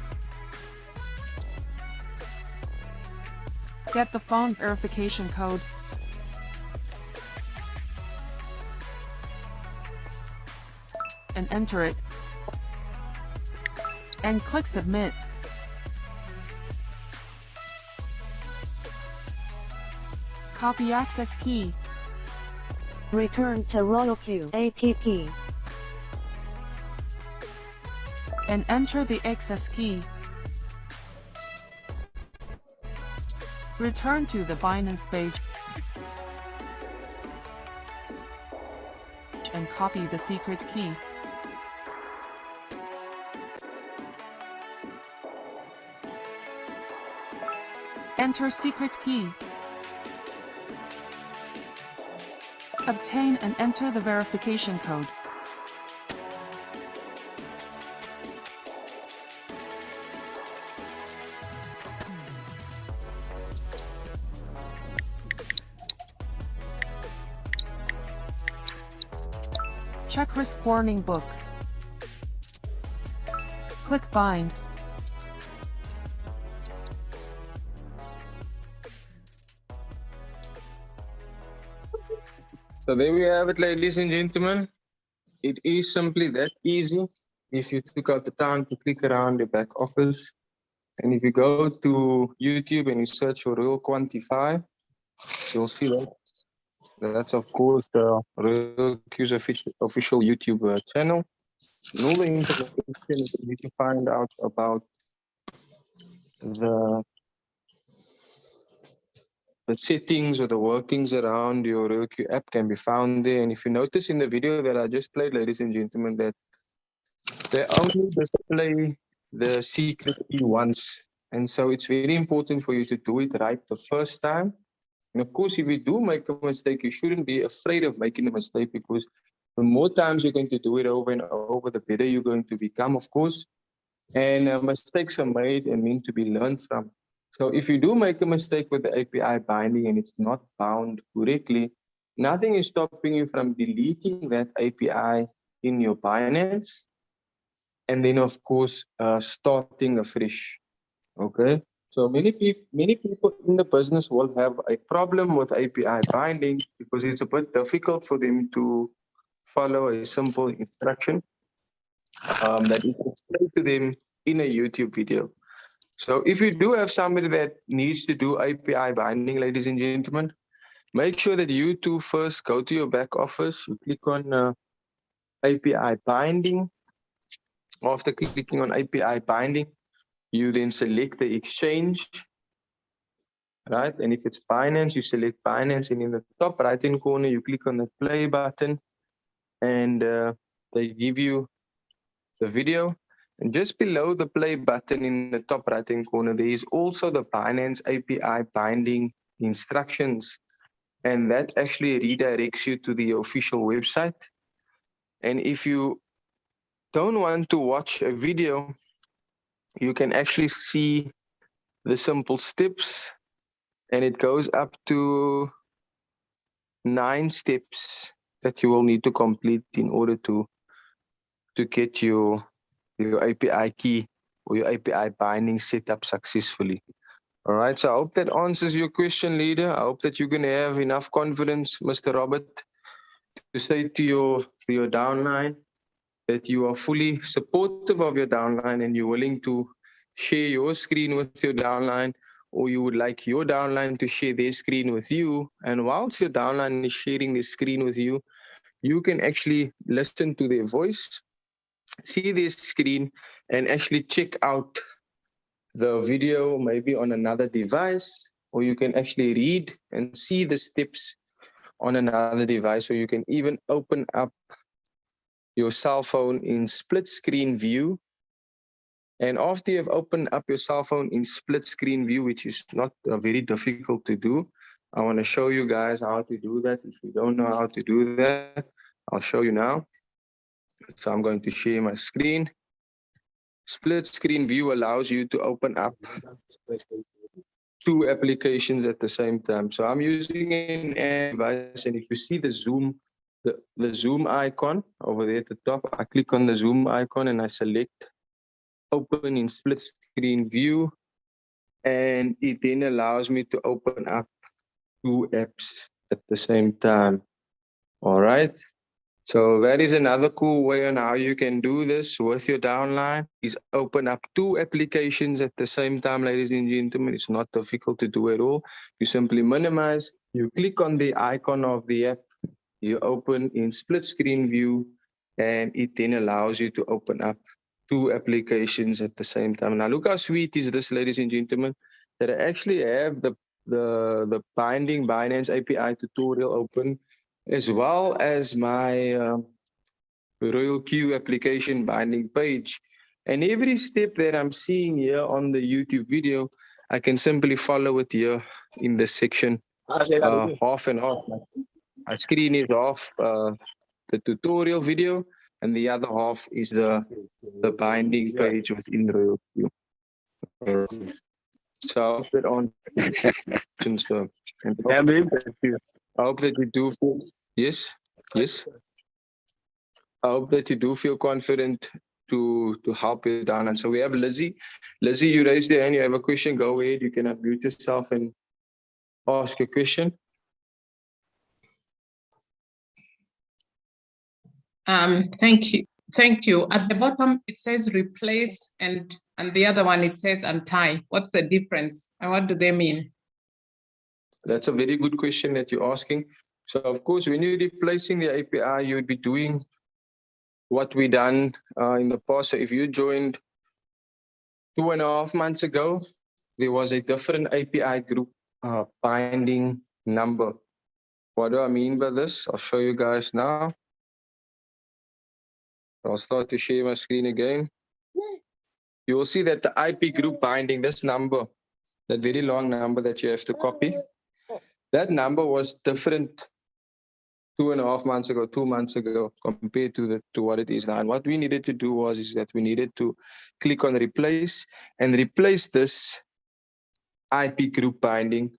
Get the phone verification code and enter it. And click Submit. Copy access key. Return to Royalq app. And enter the access key. Return to the Binance page and copy the secret key. Enter secret key. Obtain and enter the verification code. Check risk warning book. Click Bind. So there we have it, ladies and gentlemen. It is simply that easy. If you took out the time to click around the back office, and if you go to YouTube and you search for Royalq Quantify, you'll see that. That's of course the Royalq's official YouTube channel. And all the information that you need to find out about the settings or the workings around your Royalq app can be found there. And if you notice in the video that I just played, ladies and gentlemen, that they only display the secret key once. And so it's very important for you to do it right the first time. And of course, if you do make a mistake, you shouldn't be afraid of making a mistake, because The more times you're going to do it over and over, the better you're going to become, of course. And mistakes are made and meant to be learned from. So if you do make a mistake with the API binding and it's not bound correctly, nothing is stopping you from deleting that API in your Binance. And then, of course, starting afresh. Okay. So many people in the business will have a problem with API binding because it's a bit difficult for them to follow a simple instruction that is explained to them in a YouTube video. So if you do have somebody that needs to do API binding, ladies and gentlemen, make sure that you two first go to your back office. You click on API binding. After clicking on API binding, you then select the exchange, right? And if it's Binance, you select Binance, and in the top right-hand corner, you click on the play button, and they give you the video. And just below the play button in the top right-hand corner, there is also the Binance API binding instructions, and that actually redirects you to the official website. And if you don't want to watch a video, you can actually see the simple steps, and it goes up to 9 steps that you will need to complete in order to get your API key or your API binding set up successfully. All right, so I hope that answers your question, leader. I hope that you're going to have enough confidence, Mr. Robert, to say to your downline that you are fully supportive of your downline and you're willing to share your screen with your downline, or you would like your downline to share their screen with you. And whilst your downline is sharing their screen with you, you can actually listen to their voice, see their screen, and actually check out the video maybe on another device, or you can actually read and see the steps on another device, or you can even open up your cell phone in split screen view. And after you've opened up your cell phone in split screen view, which is not very difficult to do, I want to show you guys how to do that. If you don't know how to do that, I'll show you now. So I'm going to share my screen. Split screen view allows you to open up 2 applications at the same time. So I'm using an device, and if you see the zoom icon over there at the top, I click on the zoom icon and I select open in split screen view, and it then allows me to open up 2 apps at the same time. All right. So that is another cool way on how you can do this with your downline, is open up 2 applications at the same time, ladies and gentlemen. It's not difficult to do at all. You simply minimize, you click on the icon of the app, you open in split screen view, and it then allows you to open up 2 applications at the same time. Now look how sweet is this, ladies and gentlemen, that I actually have the binding Binance API tutorial open, as well as my Royalq application binding page. And every step that I'm seeing here on the YouTube video, I can simply follow it here in this section, half and half. My screen is off the tutorial video, and the other half is the binding page within Royalq. So I hope that answers the. I hope that you do feel, yes. I hope that you do feel confident to help you down. And so we have Lizzie. Lizzie, you raised your hand. You have a question. Go ahead. You can unmute yourself and ask a question. Thank you. Thank you. At the bottom, it says replace, and the other one, it says untie. What's the difference, and what do they mean? That's a very good question that you're asking. So of course, when you're replacing the API, you would be doing what we done in the past. So if you joined 2.5 months ago, there was a different API group binding number. What do I mean by this? I'll show you guys now. I'll start to share my screen again. You will see that the IP group binding, this number, that very long number that you have to copy, that number was different 2.5 months ago, 2 months ago, compared to what it is now. And what we needed to do is that we needed to click on replace and replace this IP group binding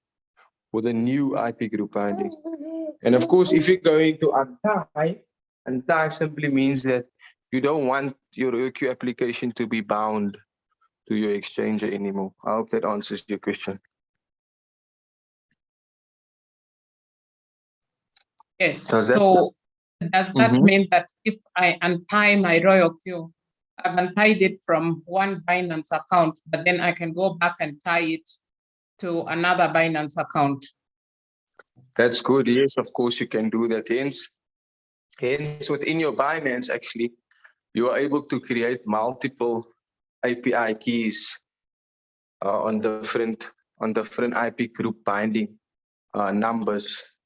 with a new IP group binding. And of course, if you're going to untie simply means that you don't want your Royalq application to be bound to your exchanger anymore. I hope that answers your question. Yes. Does that So does that Mhm. mean that if I untie my Royalq, I've untied it from one Binance account, but then I can go back and tie it to another Binance account? That's good. Yes, of course you can do that. Hence within your Binance, actually, you are able to create multiple API keys on different IP group binding numbers.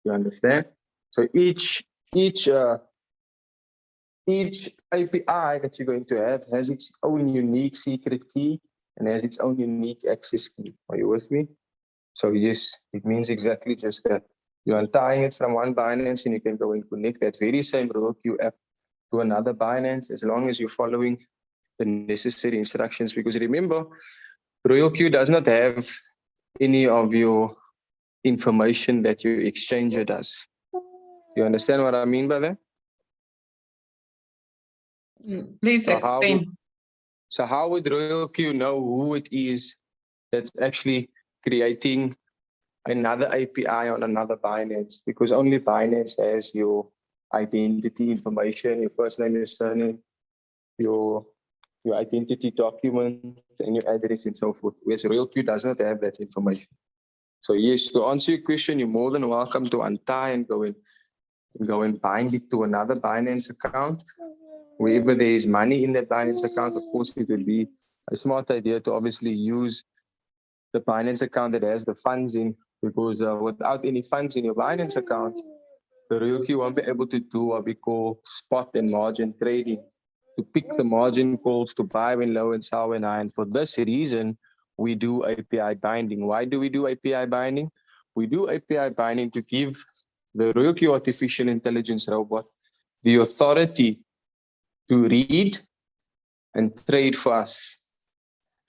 You understand? So each API that you're going to have has its own unique secret key and has its own unique access key. Are you with me? So yes, it means exactly just that. You're untying it from one Binance and you can go and connect that very same Royalq app to another Binance as long as you're following the necessary instructions. Because remember, Royalq does not have any of your information that your exchanger does. You understand what I mean by that? Please explain. So how would Royalq know who it is that's actually creating another API on another Binance? Because only Binance has your identity information, your first name, your surname, your identity document, and your address and so forth. Whereas Royalq does not have that information. So yes, to answer your question, you're more than welcome to untie and go and bind it to another Binance account. Wherever there is money in that Binance account, of course, it would be a smart idea to obviously use the Binance account that has the funds in, because without any funds in your Binance account, the Royalq won't be able to do what we call spot and margin trading, to pick the margin calls, to buy when low and sell when high. And for this reason, we do API binding. Why do we do API binding? We do API binding to give the Royalq artificial intelligence robot the authority to read and trade for us,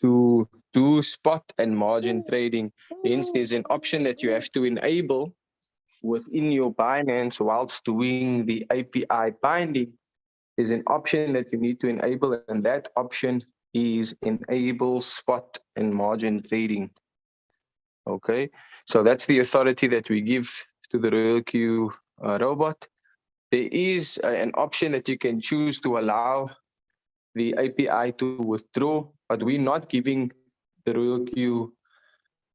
to do spot and margin trading. Hence, there's an option that you have to enable within your Binance whilst doing the API binding. There's an option that you need to enable, and that option is enable spot and margin trading. Okay, so that's the authority that we give to the Royalq robot. There is an option that you can choose to allow the API to withdraw, but we're not giving the Royalq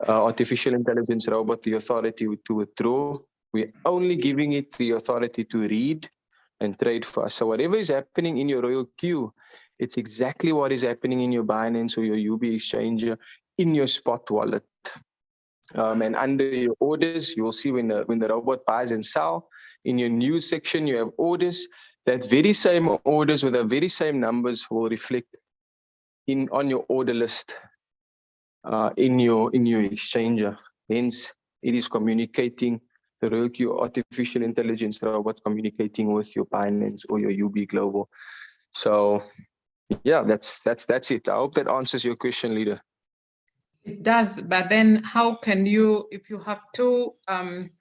artificial intelligence robot the authority to withdraw. We're only giving it the authority to read and trade for us. So whatever is happening in your Royalq, it's exactly what is happening in your Binance or your UB exchanger in your spot wallet. And under your orders, you will see when the robot buys and sell. In your news section, you have orders. That very same orders with the very same numbers will reflect on your order list in your exchanger. Hence, it is communicating, the Royalq artificial intelligence robot communicating with your Binance or your UB Global. So yeah, that's it. I hope that answers your question, Leader. It does, but then how can you, if you have two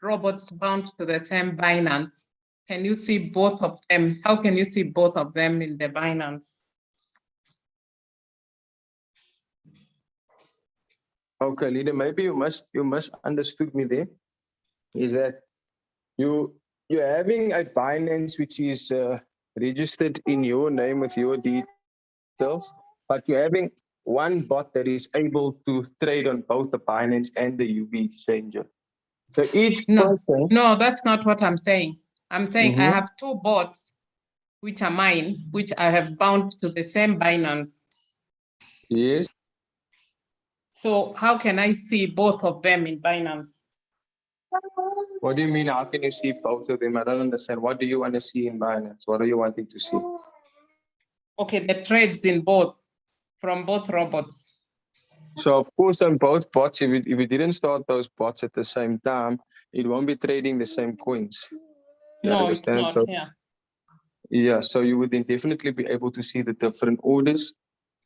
robots bound to the same Binance, can you see both of them? How can you see both of them in the Binance? Okay, Leader, maybe you misunderstood me there. Is that you're having a Binance which is registered in your name with your details, but you're having one bot that is able to trade on both the Binance and the UB exchanger. So each person. No, that's not what I'm saying. I'm saying I have two bots, which are mine, which I have bound to the same Binance. Yes. So how can I see both of them in Binance? What do you mean? How can you see both of them? I don't understand. What do you want to see in Binance? What are you wanting to see? Okay, the trades in both, from both robots. So of course, on both bots, if we didn't start those bots at the same time, it won't be trading the same coins. You No, it's understand? not. So Yeah. yeah, so you would then definitely be able to see the different orders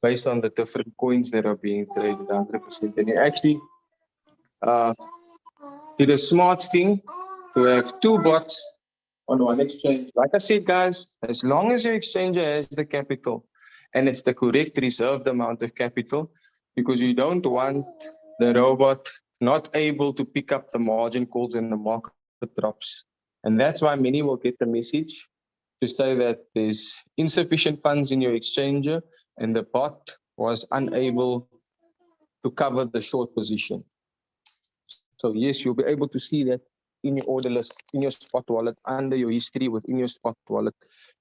based on the different coins that are being traded 100%. And you actually uh, did a smart thing to have two bots on one exchange. Like I said, guys, as long as your exchanger has the capital and it's the correct reserved amount of capital, because you don't want the robot not able to pick up the margin calls when the market drops. And that's why many will get the message to say that there's insufficient funds in your exchanger and the bot was unable to cover the short position. So yes, you'll be able to see that in your order list, in your spot wallet, under your history within your spot wallet.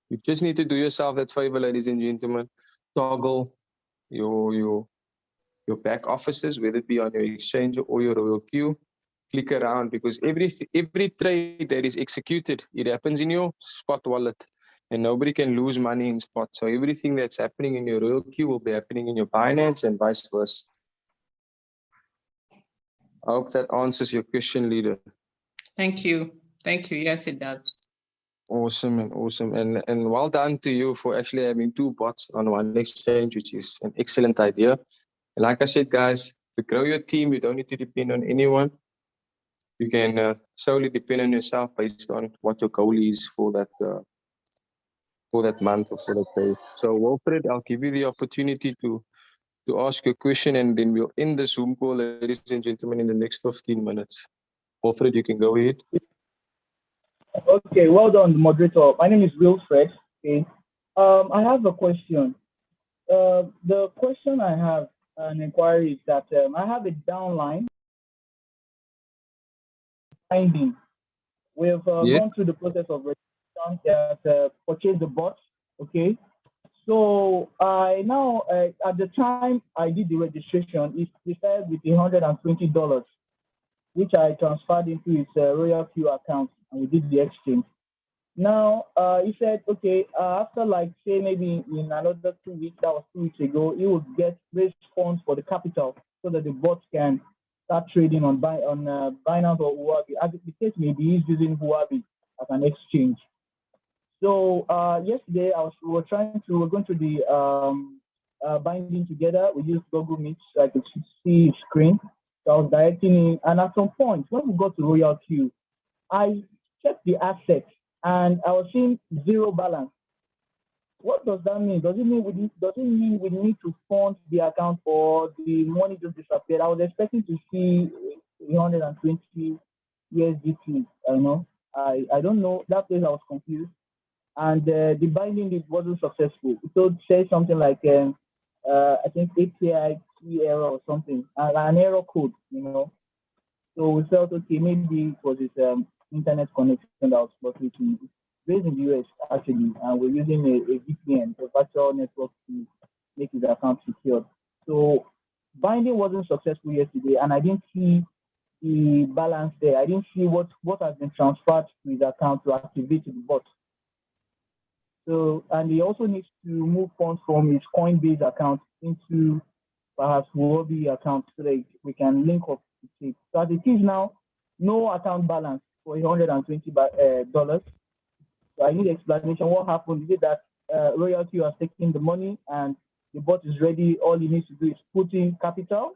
You just need to do yourself that favor, ladies and gentlemen. Toggle your back offices, whether it be on your exchanger or your Royalq. Click around because every trade that is executed, it happens in your spot wallet. And nobody can lose money in spot. So everything that's happening in your Royalq will be happening in your Binance and vice versa. I hope that answers your question, leader. Thank you. Thank you. Yes, it does. Awesome and awesome. And well done to you for actually having two bots on one exchange, which is an excellent idea. And like I said, guys, to grow your team, you don't need to depend on anyone. You can solely depend on yourself based on what your goal is for that month or for that day. So Wilfred, I'll give you the opportunity to ask your question and then we'll end the Zoom call, ladies and gentlemen, in the next 15 minutes. Wilfred, you can go ahead. Okay, well done, moderator. My name is Wilfred. Okay. I have a question. The question I have an inquiry is that I have a downline finding. We've Yes. gone through the process of registration that purchased the bot. Okay. So I now at the time I did the registration, it started with $120, which I transferred into his Royalq account, and we did the exchange. Now, he said, okay, after like say maybe in another 2 weeks, that was 2 weeks ago, he would raise funds for the capital so that the bot can start trading on Binance or Huobi. As the case may be, he's using Huobi as an exchange. So yesterday, we were going to the binding together. We used Google Meet so I could see his screen. So I was directing him, and at some point, when we got to Royalq, I checked the assets and I was seeing zero balance. What does that mean? Does it mean we need to fund the account or the money just disappeared? I was expecting to see 120 USDT. I don't know. That place I was confused, and the binding wasn't successful. It said something like I think API key error or something, an error code. So we felt okay, maybe it was his internet connection that was fluctuating. It's based in the US actually, and we're using a VPN, a virtual network, to make his account secured. So binding wasn't successful yesterday, and I didn't see the balance there. I didn't see what has been transferred to his account to activate the bot. So, and he also needs to move funds from his Coinbase account into perhaps Huobi account so that we can link up with it. So as it is now, no account balance for $120. So I need explanation. What happened? Is it that Royalq has taken the money and the bot is ready? All he needs to do is put in capital.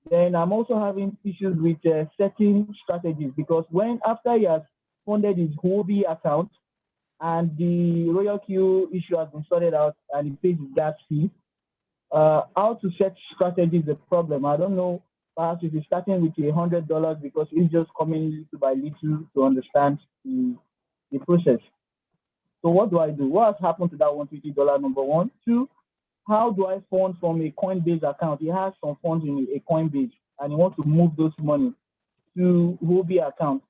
Then I'm also having issues with setting strategies because after he has funded his Huobi account and the Royalq issue has been sorted out and he pays his gas fee, how to set strategy is a problem. I don't know. Perhaps if he's starting with $100 because he's just coming little by little to understand the process. So what do I do? What has happened to that $120? Number one. Two, how do I fund from a Coinbase account? He has some funds in a Coinbase and he wants to move those money to Huobi account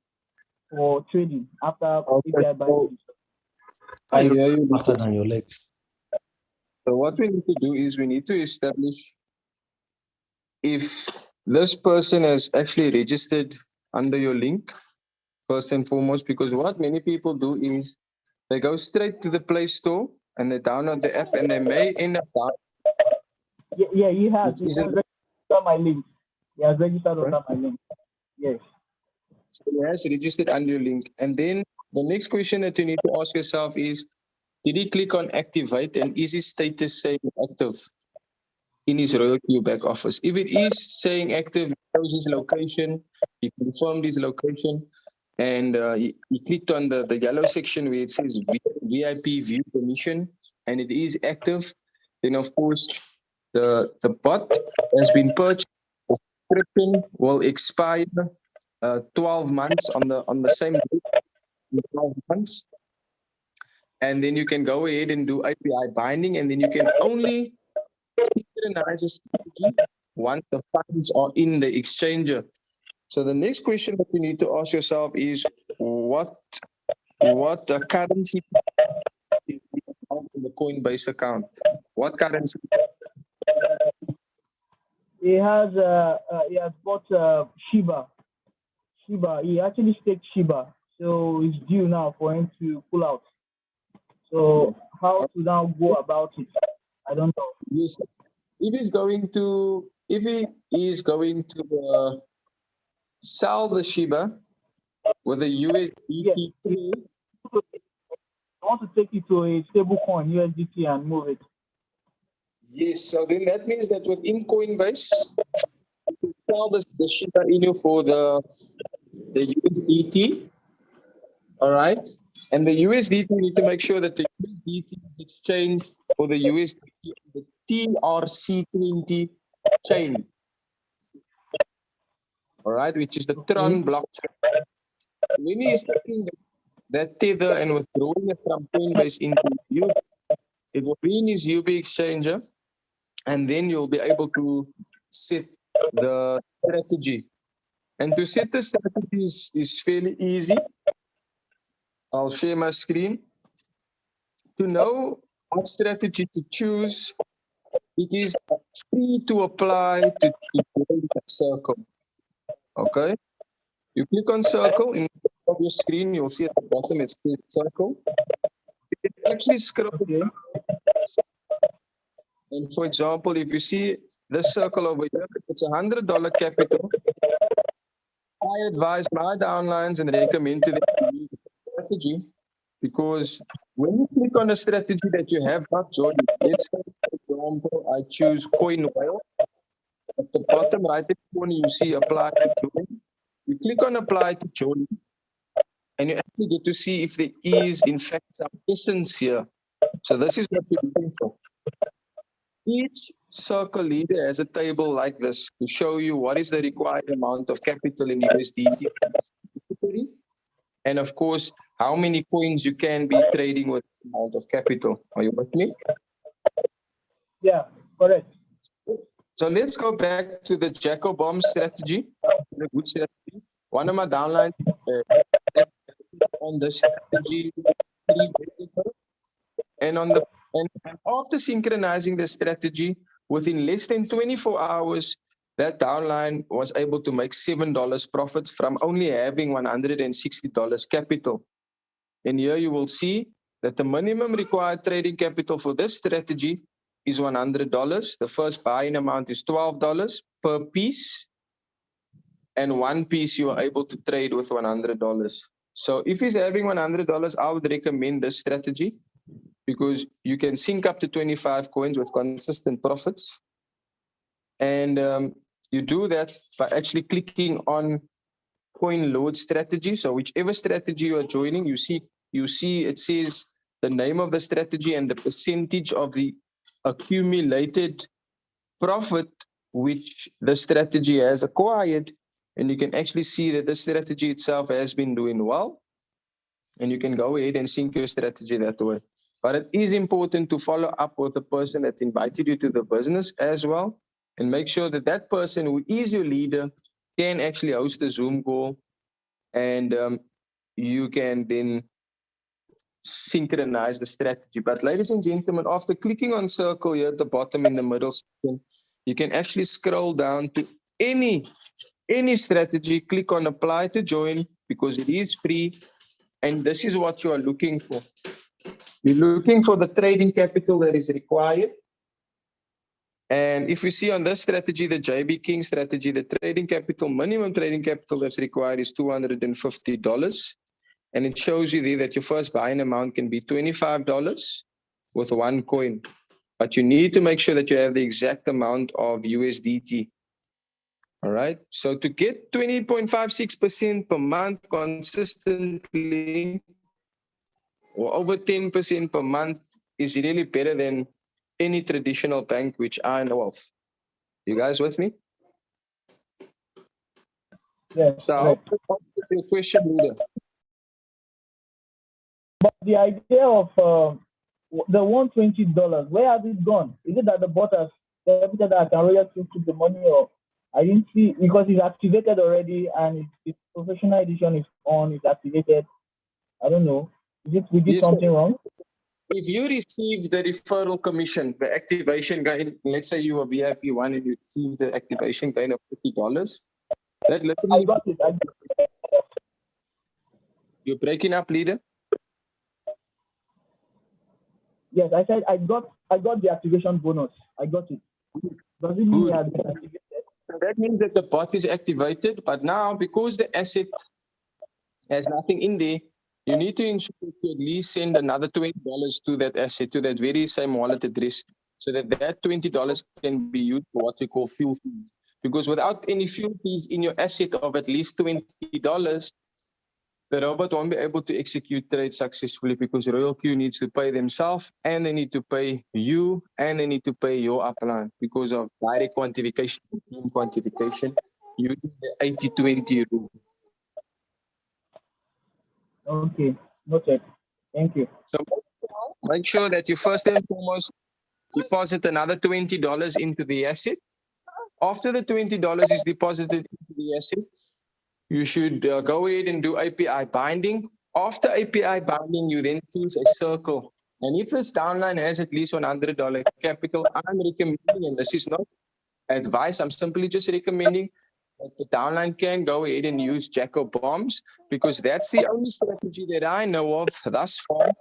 for trading after API binding. I hear you. Faster than your legs. So what we need to do is we need to establish if this person has actually registered under your link, first and foremost, because what many people do is they go straight to the Play Store and they download the app and they may end up down. Yeah, he has. He has registered my link. He has registered under my link. Yes. So he has registered under your link. And then The next question that you need to ask yourself is, did he click on activate and is his status saying active in his Royalq back office? If it is saying active, he shows his location, he confirmed his location, and he clicked on the yellow section where it says VIP view permission, and it is active, then of course the bot has been purchased. The subscription will expire 12 months on the same date, 12 months. And then you can go ahead and do API binding, and then you can only synchronize a strategy once the funds are in the exchanger. So the next question that you need to ask yourself is, what the currency is in the Coinbase account? What currency? He has bought Shiba. He actually staked Shiba, so it's due now for him to pull out. So how to now go about it? I don't know. Yes. If he is going to sell the Shiba with a USDT, I want to take it to a stable coin, USDT, and move it. yes, so then that means that within Coinbase, you can sell the Shiba Inu for the USDT, all right? And the USDT, you need to make sure that the USDT is exchanged for the USDT on the TRC20 chain, all right, which is the Tron blockchain. When he is taking that tether and withdrawing it from Coinbase into UB, it will be in his UB exchanger, and then you'll be able to set the strategy. And to set the strategy is fairly easy. I'll share my screen. To know what strategy to choose, it is free to apply to join the circle. Okay? You click on circle in your screen, you'll see at the bottom it says circle. You can actually scroll down. And for example, if you see this circle over here, it's $100 capital. I advise my downlines and recommend to them to use the strategy, because when you click on a strategy that you have not joined, let's say, for example, I choose Coin Whale. At the bottom right corner, you see apply to join. You click on apply to join, and you actually get to see if there is, in fact, some essence here. So this is what you're looking for. Each circle leader has a table like this to show you what is the required amount of capital in USDT, and of course, how many coins you can be trading with the amount of capital. Are you with me? Yeah, correct. So let's go back to the Jacko bomb strategy, the good strategy. One of my downlines on the strategy 3 days ago, and after synchronizing the strategy, within less than 24 hours, that downline was able to make $7 profit from only having $160 capital. And here you will see that the minimum required trading capital for this strategy is $100. The first buying amount is $12 per piece, and one piece you are able to trade with $100. So if he's having $100, I would recommend this strategy, because you can sync up to 25 coins with consistent profits. And you do that by actually clicking on coin load strategy. So whichever strategy you are joining, you see it says the name of the strategy and the percentage of the accumulated profit which the strategy has acquired. And you can actually see that the strategy itself has been doing well. And you can go ahead and sync your strategy that way. But it is important to follow up with the person that invited you to the business as well, and make sure that that person who is your leader can actually host a Zoom call, and you can then synchronize the strategy. But ladies and gentlemen, after clicking on circle here at the bottom in the middle section, you can actually scroll down to any strategy, click on apply to join, because it is free. And this is what you are looking for. You're looking for the trading capital that is required. And if you see on this strategy, the JB King strategy, the trading capital, minimum trading capital that's required is $250. And it shows you there that your first buying amount can be $25 with 1 coin. But you need to make sure that you have the exact amount of USDT. All right. So to get 20.56% per month consistently, or over 10% per month, is really better than any traditional bank which I know of. You guys with me? Yes, So I correct. hope that answers your question, leader. But the idea of the $120, where has it gone? Is it that the bot has debited that I can Royalq took the money, or I didn't see because it's activated already and its professional edition is on, it's activated. I don't know. We did Yes, something wrong? if you receive the referral commission, the activation gain, let's say you are VIP one and you receive the activation gain of $50, that I literally, got it. you're breaking up, leader. Yes, I said I got the activation bonus. I got it. Does it mean it has been activated? So that means that the bot is activated, but now because the asset has nothing in there, you need to ensure that you at least send another $20 to that asset, to that very same wallet address, so that that $20 can be used for what we call fuel fees. Because without any fuel fees in your asset of at least $20, the robot won't be able to execute trades successfully, because Royalq needs to pay themselves, and they need to pay you, and they need to pay your upline because of direct quantification, team quantification, using the 80-20 rule. Okay, noted. Thank you. So make sure that you first and foremost deposit another $20 into the asset. After the $20 is deposited into the asset, you should go ahead and do API binding. After API binding, you then choose a circle. And if this downline has at least $100 capital, I'm recommending, and this is not advice, I'm simply just recommending that the downline can go ahead and use Jacko bombs, because that's the only strategy that I know of thus far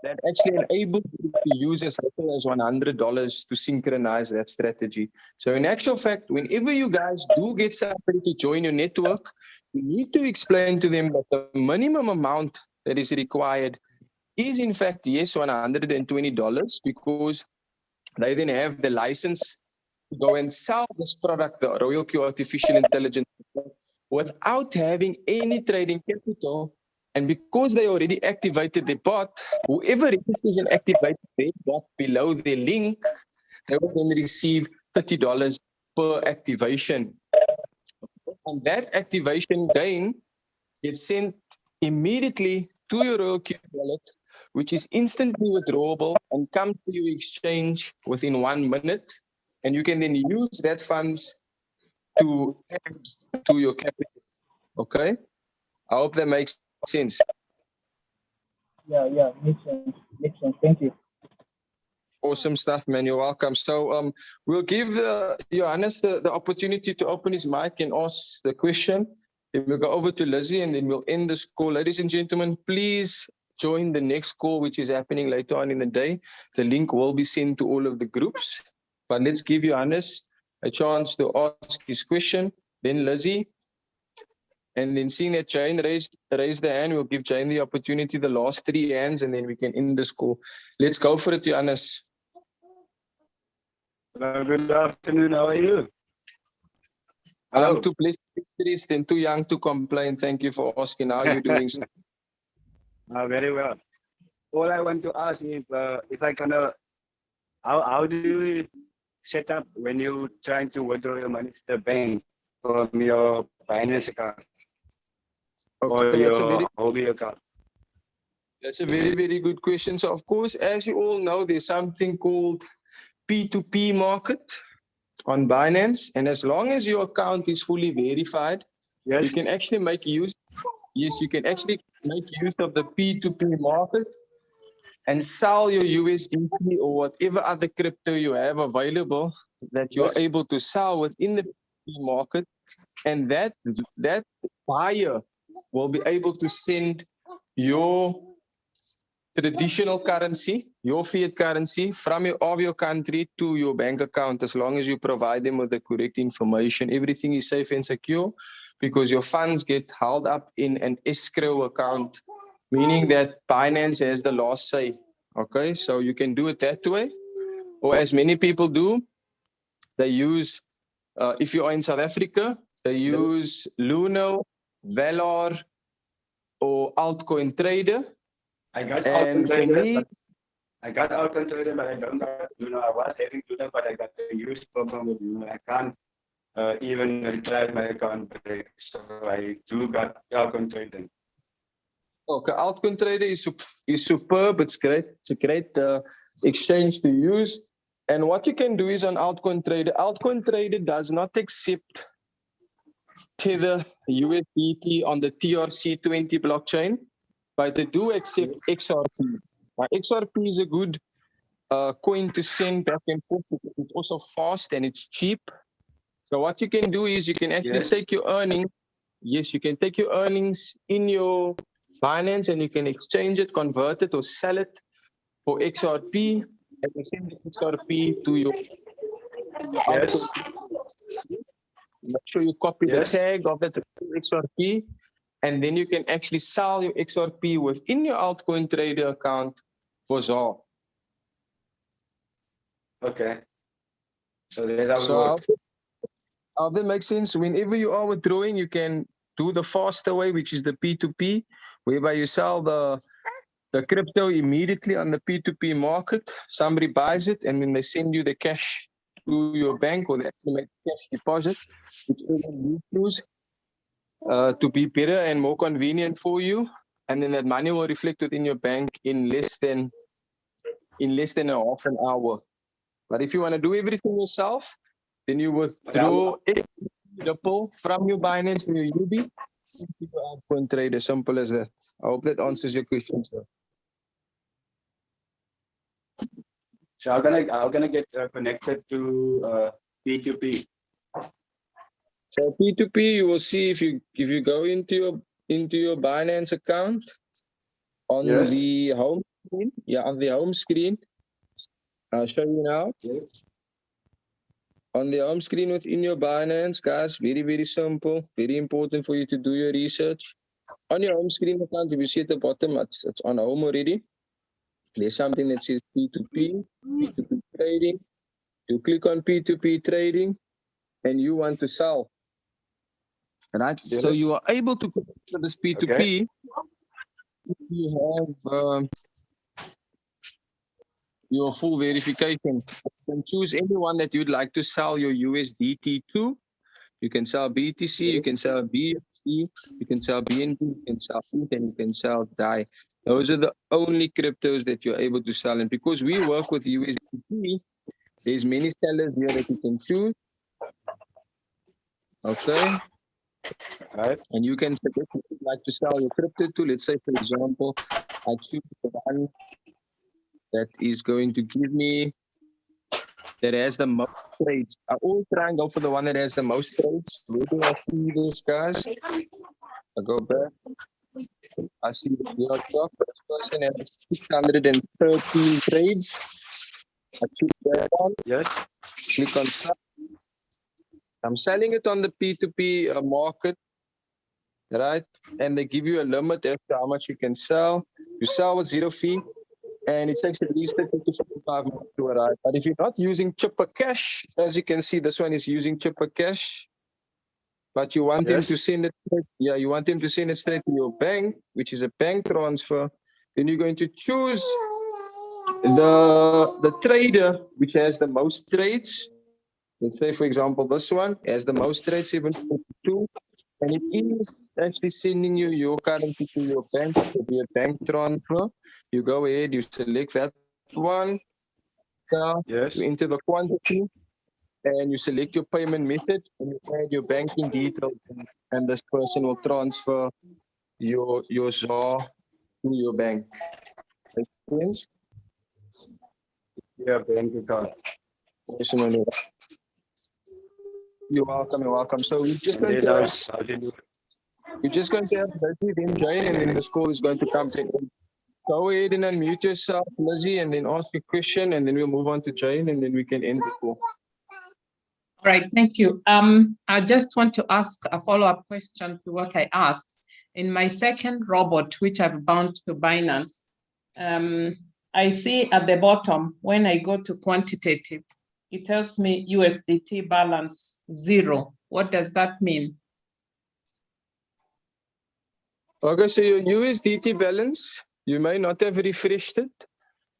that actually enables you to use as little as $100 to synchronize that strategy. So in actual fact, whenever you guys do get somebody to join your network, you need to explain to them that the minimum amount that is required is in fact, yes, $120, because they then have the license to go and sell this product, the Royalq Artificial Intelligence, without having any trading capital. And because they already activated the bot, whoever registers and activates their bot below their link, they will then receive $30 per activation. And that activation gain gets sent immediately to your Royalq wallet, which is instantly withdrawable and comes to your exchange within 1 minute. And you can then use that funds to add to your capital. Okay? I hope that makes sense. Yeah, makes sense. Makes sense. Thank you. Awesome stuff, man. You're welcome. So we'll give Johannes the opportunity to open his mic and ask the question. Then we'll go over to Lizzie and then we'll end this call. Ladies and gentlemen, please join the next call, which is happening later on in the day. The link will be sent to all of the groups. But let's give Johannes a chance to ask his question. Then Lizzie. And then seeing that Jane raised the hand, we'll give Jane the opportunity, the last 3 hands, and then we can end this call. Let's go for it, Johannes. Good afternoon. How are you? I'm too stressed and too young to complain. Thank you for asking. How are you doing? Very well. All I want to ask is if I can, how do you set up when you trying to withdraw your money to the bank from your finance account or your hobby account? That's a very, very good question. So, of course, as you all know, there's something called P2P market on Binance. And as long as your account is fully verified, you can actually make use. Yes, you can actually make use of the P2P market and sell your USDT or whatever other crypto you have available that you're able to sell within the P2P market. And that buyer will be able to send your traditional currency, your fiat currency from your country to your bank account, as long as you provide them with the correct information. Everything is safe and secure because your funds get held up in an escrow account meaning that Binance has the last say. Okay, so you can do it that way, or as many people do, they use, if you are in South Africa, they use Luno, Valor, or Altcoin Trader. I got And Altcoin for Trader, me, but I got Altcoin Trader, but I don't got Luno. I was having Luno, but I got a huge problem with Luno. I can't even retrieve my account back, so I do got Altcoin Trader. okay, Altcoin Trader is superb. It's great. It's a great exchange to use. And what you can do is on Altcoin Trader does not accept Tether USDT on the TRC20 blockchain, but they do accept XRP. Now, XRP is a good coin to send back and forth because it's also fast and it's cheap. So what you can do is you can actually take your earnings. Yes, you can take your earnings in your Binance and you can exchange it, convert it, or sell it for XRP, and you send the XRP to your. Yes. Make sure you copy the Yes. tag of that XRP, and then you can actually sell your XRP within your altcoin trader account for ZAR. Okay. So that's how it So works. how that makes sense? Whenever you are withdrawing, you can do the faster way, which is the P2P, whereby you sell the crypto immediately on the P2P market. Somebody buys it, and then they send you the cash to your bank, or they actually make cash deposit, whichever you choose to be better and more convenient for you. And then that money will reflect within your bank in less than a half an hour. But if you want to do everything yourself, then you withdraw Ripple from your Binance to your UB into your altcoin trade. As simple as that. I hope that answers your question, sir. So I'm gonna get connected to P2P. So P2P, you will see if you go into your Binance account on Yes. the home screen. Yeah, on the home screen. I'll show you now. Yes. On the home screen within your Binance, guys, very, very simple. Very important for you to do your research. On your home screen account, if you see at the bottom, it's on home already. There's something that says P2P, P2P trading. You click on P2P trading and you want to sell. Right? Yes. So you are able to connect to this P2P. Okay. If you have your full verification. You can choose anyone that you'd like to sell your USDT to. You can sell BTC, you can sell BFC, you can sell BNB, you can sell ETH, and you can sell DAI. Those are the only cryptos that you're able to sell. And because we work with USDT, there's many sellers here that you can choose. Okay. Right. And you can select if you'd like to sell your crypto to. Let's say, for example, I choose the one that is going to give me, that has the most trades. I always try and go for the one that has the most trades. Where do I see this, guys? I go back. I see the Royalq. This person has 613 trades. I choose that one. Yes. Click on sell. I'm selling it on the P2P market, right? And they give you a limit as to how much you can sell. You sell with zero fee, and it takes at least 30 to 45 minutes to arrive. But if you're not using Chipper Cash, as you can see, this one is using Chipper Cash. But you want him to send it, you want him to send it straight to your bank, which is a bank transfer. Then you're going to choose the trader which has the most trades. Let's say, for example, this one has the most trades, 742, and it is actually sending you your currency to your bank. It will be a bank transfer. You go ahead, you select that one. Yes. You enter the quantity, and you select your payment method, and you add your banking details, and this person will transfer your ZAR to your bank. Makes sense? Yeah, bank account. Yes, Emmanuel. You're welcome. You're welcome. So we're just And going then to how do you do it? you're just going to have Lizzie, then Jane, and then this call is going to come to an end. Go ahead and unmute yourself, Lizzie, and then ask a question, and then we'll move on to Jane, and then we can end the call. All right, thank you. I just want to ask a follow-up question to what I asked. in my second robot, which I've bound to Binance, I see at the bottom, when I go to quantitative, it tells me USDT balance 0. What does that mean? Okay, so your USDT balance, you may not have refreshed it.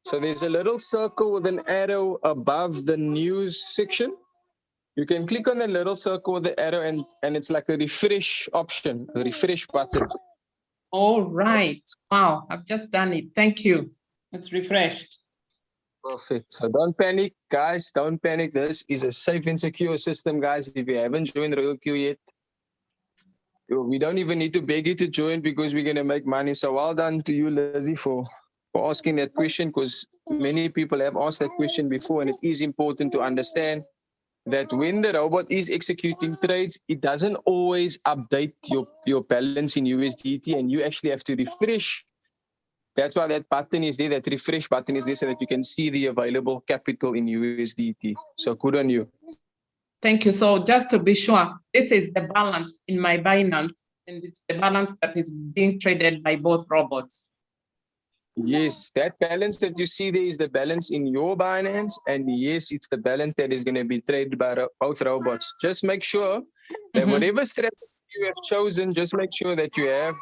So there's a little circle with an arrow above the news section. You can click on the little circle with the arrow and it's like a refresh option, a refresh button. All right. Wow, I've just done it. Thank you. It's refreshed. Perfect. So don't panic, guys. Don't panic. This is a safe and secure system, guys. If you haven't joined Royalq yet, we don't even need to beg you to join because we're going to make money. So well done to you, Lizzie, for asking that question, because many people have asked that question before, and it is important to understand that when the robot is executing trades, it doesn't always update your balance in USDT, and you actually have to refresh. That's why that button is there, that refresh button is there, so that you can see the available capital in USDT. So good on you. Thank you. So just to be sure, this is the balance in my Binance, and it's the balance that is being traded by both robots. Yes, that balance that you see there is the balance in your Binance, and yes, it's the balance that is going to be traded by both robots. Just make sure that whatever strategy you have chosen, just make sure that you have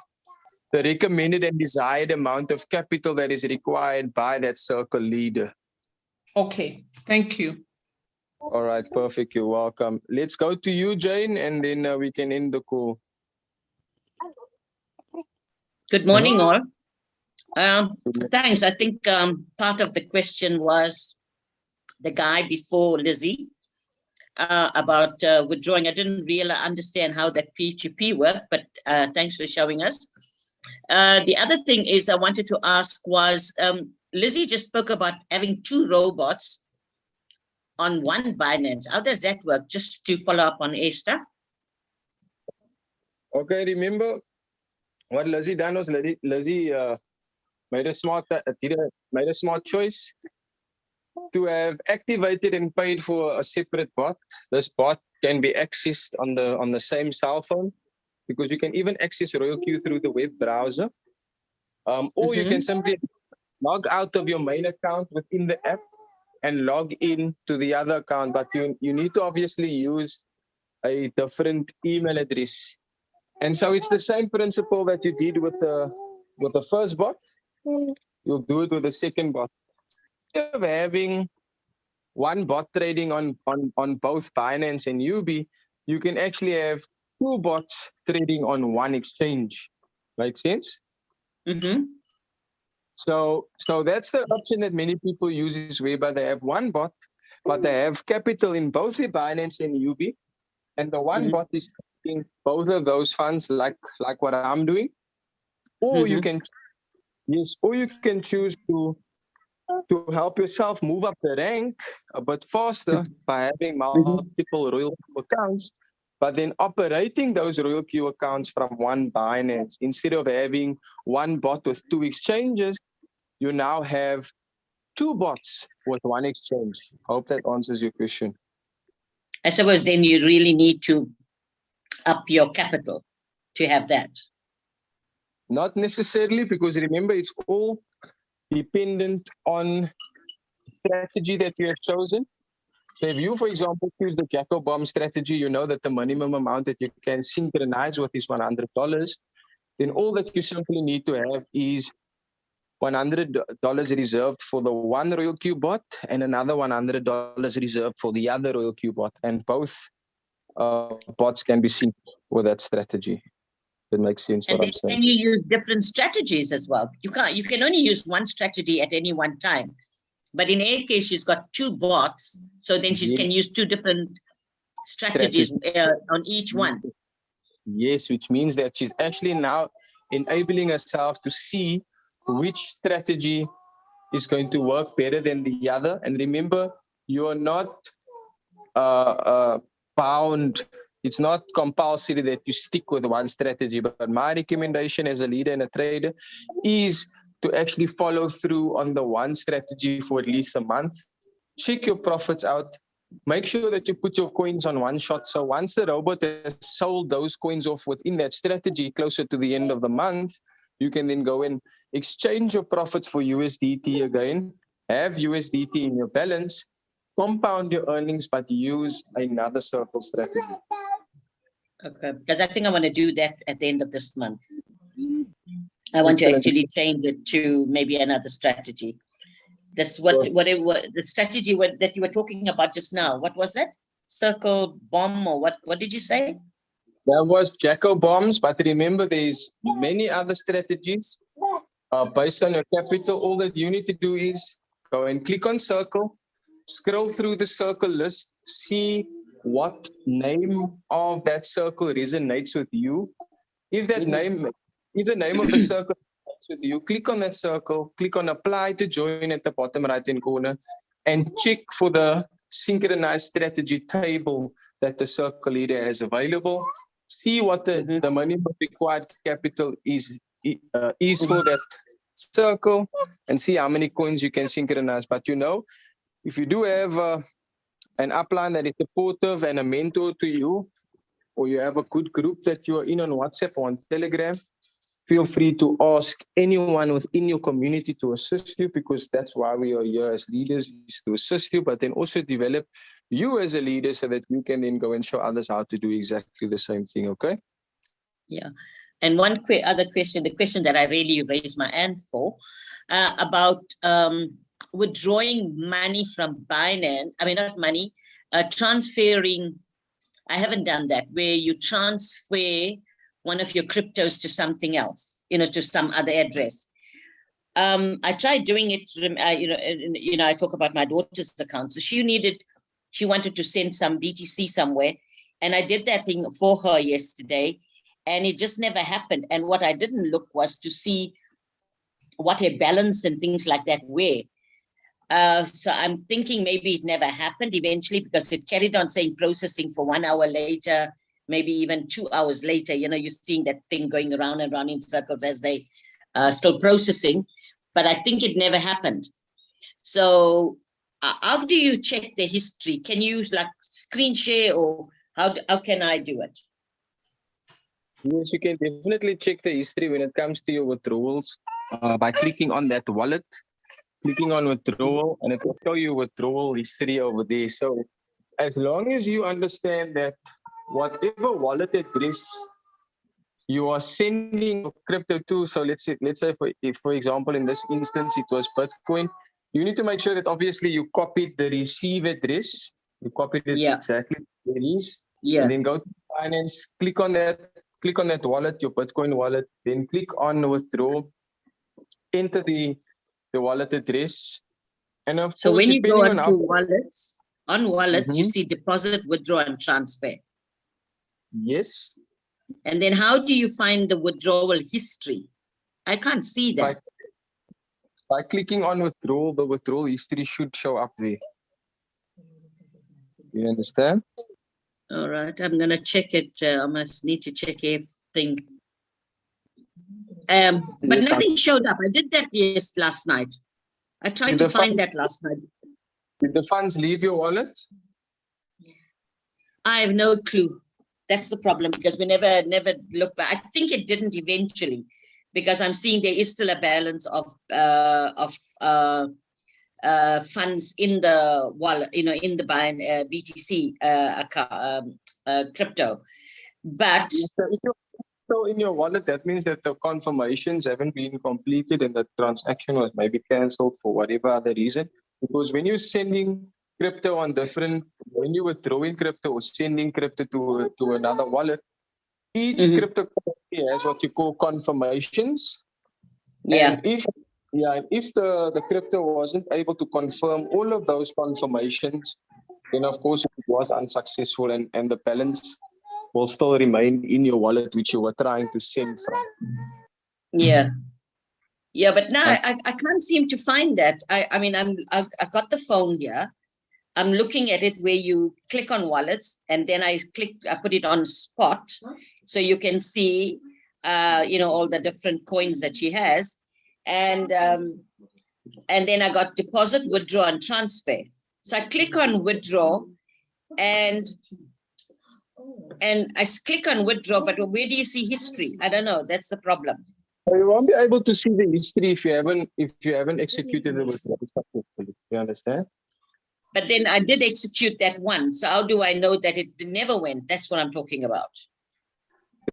the recommended and desired amount of capital that is required by that circle leader. Okay, thank you. All right, perfect. You're welcome. Let's go to you, Jane, and then we can end the call. Good morning, all. Thanks. I think part of the question was the guy before Lizzie about withdrawing. I didn't really understand how that P2P worked, but thanks for showing us. The other thing is I wanted to ask was, Lizzie just spoke about having 2 robots on one Binance. How does that work? Just to follow up on A stuff. Okay, remember what Lizzie done was Lizzie made a smart choice to have activated and paid for a separate bot. This bot can be accessed on the same cell phone, because you can even access Royalq through the web browser, or you can simply log out of your main account within the app and log in to the other account, but you need to obviously use a different email address. And so it's the same principle that you did with the first bot. You'll do it with the second bot. Instead of having one bot trading on both Binance and UB, you can actually have 2 bots trading on one exchange. Make sense? So that's the option that many people use, is whereby they have one bot, but they have capital in both the Binance and UB, and the one bot is taking both of those funds, like what I'm doing. Or you can choose to help yourself move up the rank a bit faster by having multiple Royalq accounts, but then operating those Royalq accounts from one Binance. Instead of having one bot with 2 exchanges, you now have 2 bots with 1 exchange. Hope that answers your question. I suppose then you really need to up your capital to have that. Not necessarily, because remember, it's all dependent on strategy that you have chosen. So if you, for example, choose the Jacko Bomb strategy, you know that the minimum amount that you can synchronize with is $100. Then all that you simply need to have is $100 reserved for the one Royalq bot and another $100 reserved for the other Royalq bot. And both bots can be synced with that strategy. That makes sense what I'm saying. And you use different strategies as well. You can only use one strategy at any one time. But in her case, she's got 2 bots, so then she can use 2 different strategies on each one. Yes, which means that she's actually now enabling herself to see which strategy is going to work better than the other. And remember, you are not bound. It's not compulsory that you stick with one strategy, but my recommendation as a leader and a trader is to actually follow through on the one strategy for at least a month. Check your profits out, make sure that you put your coins on one shot. So once the robot has sold those coins off within that strategy closer to the end of the month, you can then go and exchange your profits for USDT again, have USDT in your balance, compound your earnings, but use another circle strategy. Okay, because I think I want to do that at the end of this month. I want to Excellent. actually change it to maybe another strategy. That's whatever the strategy that you were talking about just now. What was that? Circle bomb or what? What did you say? That was Jacko bombs, but remember there's many other strategies based on your capital. All that you need to do is go and click on circle, scroll through the circle list, see what name of that circle resonates with you. If the name of the circle resonates with you, click on that circle, click on apply to join at the bottom right hand corner, and check for the synchronized strategy table that the circle leader has available. See what the minimum required capital is for that circle, and see how many coins you can synchronize. But if you do have an upline that is supportive and a mentor to you, or you have a good group that you are in on WhatsApp or on Telegram, feel free to ask anyone within your community to assist you, because that's why we are here as leaders, is to assist you, but then also develop you as a leader so that you can then go and show others how to do exactly the same thing, okay? Yeah. And one other question, the question that I really raised my hand for, about withdrawing money from Binance, I mean, not money, transferring, I haven't done that, where you transfer one of your cryptos to something else, to some other address. I tried doing it, I talk about my daughter's account. So she wanted to send some BTC somewhere, and I did that thing for her yesterday, and it just never happened. And what I didn't look was to see what a balance and things like that were. So I'm thinking maybe it never happened eventually, because it carried on saying processing for 1 hour later, maybe even 2 hours later. You're seeing that thing going around and around in circles as they still processing, but I think it never happened. So how do you check the history? Can you screen share, or how can I do it? Yes, you can definitely check the history when it comes to your withdrawals by clicking on that wallet, clicking on withdrawal, and it will show you withdrawal history over there. So as long as you understand that whatever wallet address you are sending crypto to, so let's say for example, in this instance, it was Bitcoin, you need to make sure that obviously you copied the receive address, you copied it exactly where it is, and then go to finance, click on that wallet, your Bitcoin wallet, then click on withdraw, enter the wallet address, and of so course, when you go depending on wallets, you see deposit, withdraw, and transfer. Yes. And then how do you find the withdrawal history? I can't see that. By clicking on withdrawal, the withdrawal history should show up there. You understand? All right, I'm going to check it. I must need to check everything. But nothing showed up. I did that last night. I tried to find that last night. Did the funds leave your wallet? I have no clue. That's the problem, because we never look back. I think it didn't eventually, because I'm seeing there is still a balance of funds in the wallet, in the BTC crypto. But so in your wallet, that means that the confirmations haven't been completed and the transaction was maybe cancelled for whatever other reason. Because when you're sending crypto when you're withdrawing crypto or sending crypto to another wallet, each cryptocurrency has what you call confirmations. Yeah. And if the crypto wasn't able to confirm all of those confirmations, then of course it was unsuccessful, and the balance will still remain in your wallet, which you were trying to send from. Yeah. Yeah, but now I can't seem to find that. I've got the phone here. I'm looking at it where you click on wallets, and then I put it on spot, so you can see, all the different coins that she has, and then I got deposit, withdraw, and transfer. So I click on withdraw, and I click on withdraw, but where do you see history? I don't know. That's the problem. You won't be able to see the history if you haven't executed the withdrawal successfully. You understand? But then I did execute that one. So how do I know that it never went? That's what I'm talking about.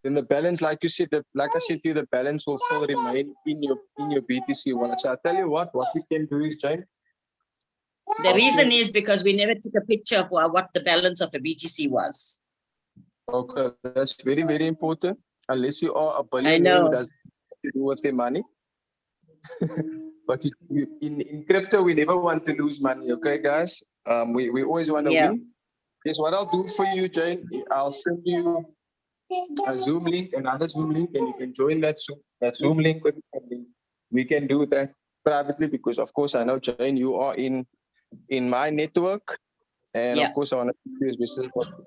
Then the balance, like you said, like I said to you, the balance will still remain in your BTC wallet. So I'll tell you what we can do is, Jane. The reason is because we never took a picture of what the balance of a BTC was. Okay, that's very, very important. Unless you are a billionaire I know. who doesn't have to do with their money. But in crypto, we never want to lose money, okay, guys? We always want to win. Here's what I'll do for you, Jane. I'll send you a Zoom link, another Zoom link, and you can join that Zoom link with me. And we can do that privately because, of course, I know, Jane, you are in my network. And of course, I want to do as best as possible.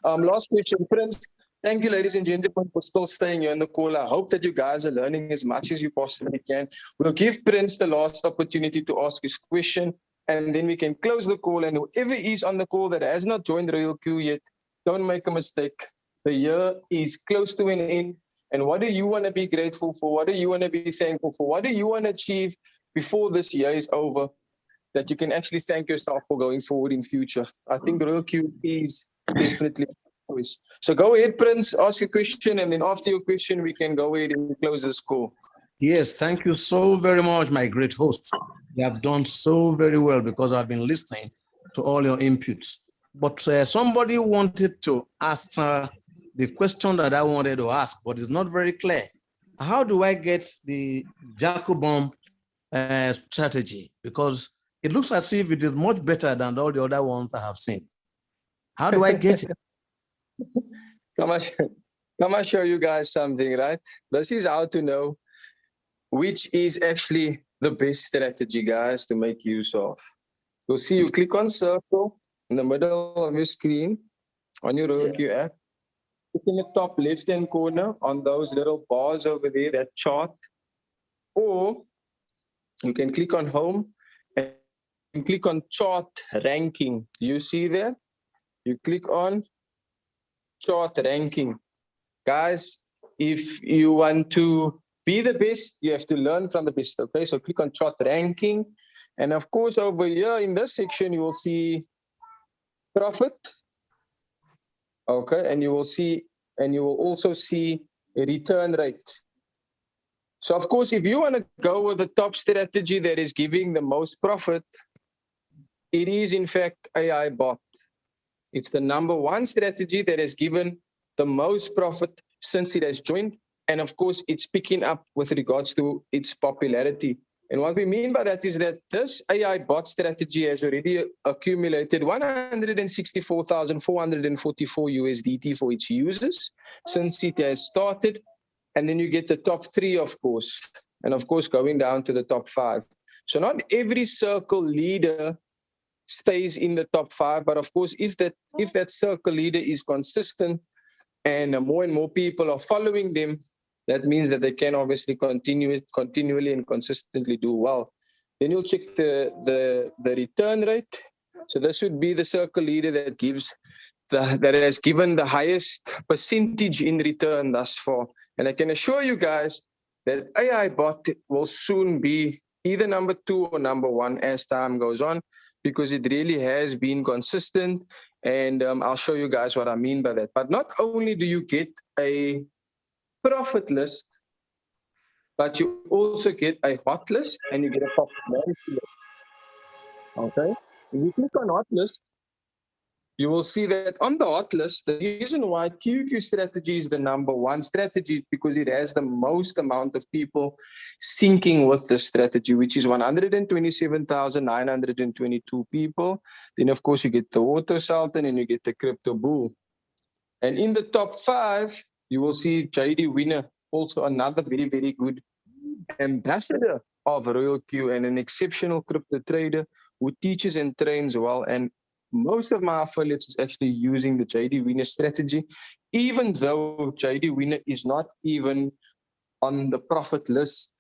Last question, Prince. Thank you, ladies and gentlemen, for still staying here on the call. I hope that you guys are learning as much as you possibly can. We'll give Prince the last opportunity to ask his question, and then we can close the call. And whoever is on the call that has not joined Royalq yet, don't make a mistake. The year is close to an end. And what do you want to be grateful for? What do you want to be thankful for? What do you want to achieve before this year is over, that you can actually thank yourself for going forward in future? I think Royalq is definitely a choice. So go ahead, Prince, ask a question, and then after your question, we can go ahead and close this call. Yes, thank you so very much, my great host. You have done so very well because I've been listening to all your inputs. But somebody wanted to ask the question that I wanted to ask, but it's not very clear. How do I get the Jacobomb strategy? Because it looks as if it is much better than all the other ones I have seen. How do I get it? Come on, show you guys something, right? This is how to know which is actually the best strategy, guys, to make use of. You'll see you click on circle in the middle of your screen on your Royalq app. Look in the top left-hand corner on those little bars over there, that chart. Or you can click on home and click on chart ranking. Do you see there? You click on chart ranking. Guys, if you want to be the best, you have to learn from the best, okay? So click on chart ranking. And of course, over here in this section, you will see profit. Okay, and you will also see a return rate. So of course, if you want to go with the top strategy that is giving the most profit, it is in fact AI bot. It's the number one strategy that has given the most profit since it has joined. And of course, it's picking up with regards to its popularity. And what we mean by that is that this AI bot strategy has already accumulated 164,444 USDT for its users since it has started. And then you get the top 3, of course, and of course, going down to the top 5. So not every circle leader stays in the top 5, but of course, if that circle leader is consistent and more people are following them, that means that they can obviously continually and consistently do well. Then you'll check the return rate. So this would be the circle leader that has given the highest percentage in return thus far. And I can assure you guys that AI bot will soon be either number 2 or number 1 as time goes on, because it really has been consistent. And I'll show you guys what I mean by that. But not only do you get a profit list, but you also get a hot list and you get a popularity list. Okay? If you click on hot list, you will see that on the hot list, the reason why QQ strategy is the number 1 strategy is because it has the most amount of people syncing with the strategy, which is 127,922 people. Then, of course, you get the Auto Sultan and you get the Crypto Bull. And in the top 5, you will see JD Winner, also another very, very good ambassador of Royalq and an exceptional crypto trader who teaches and trains well. And most of my affiliates is actually using the JD Winner strategy, even though JD Winner is not even on the profit list.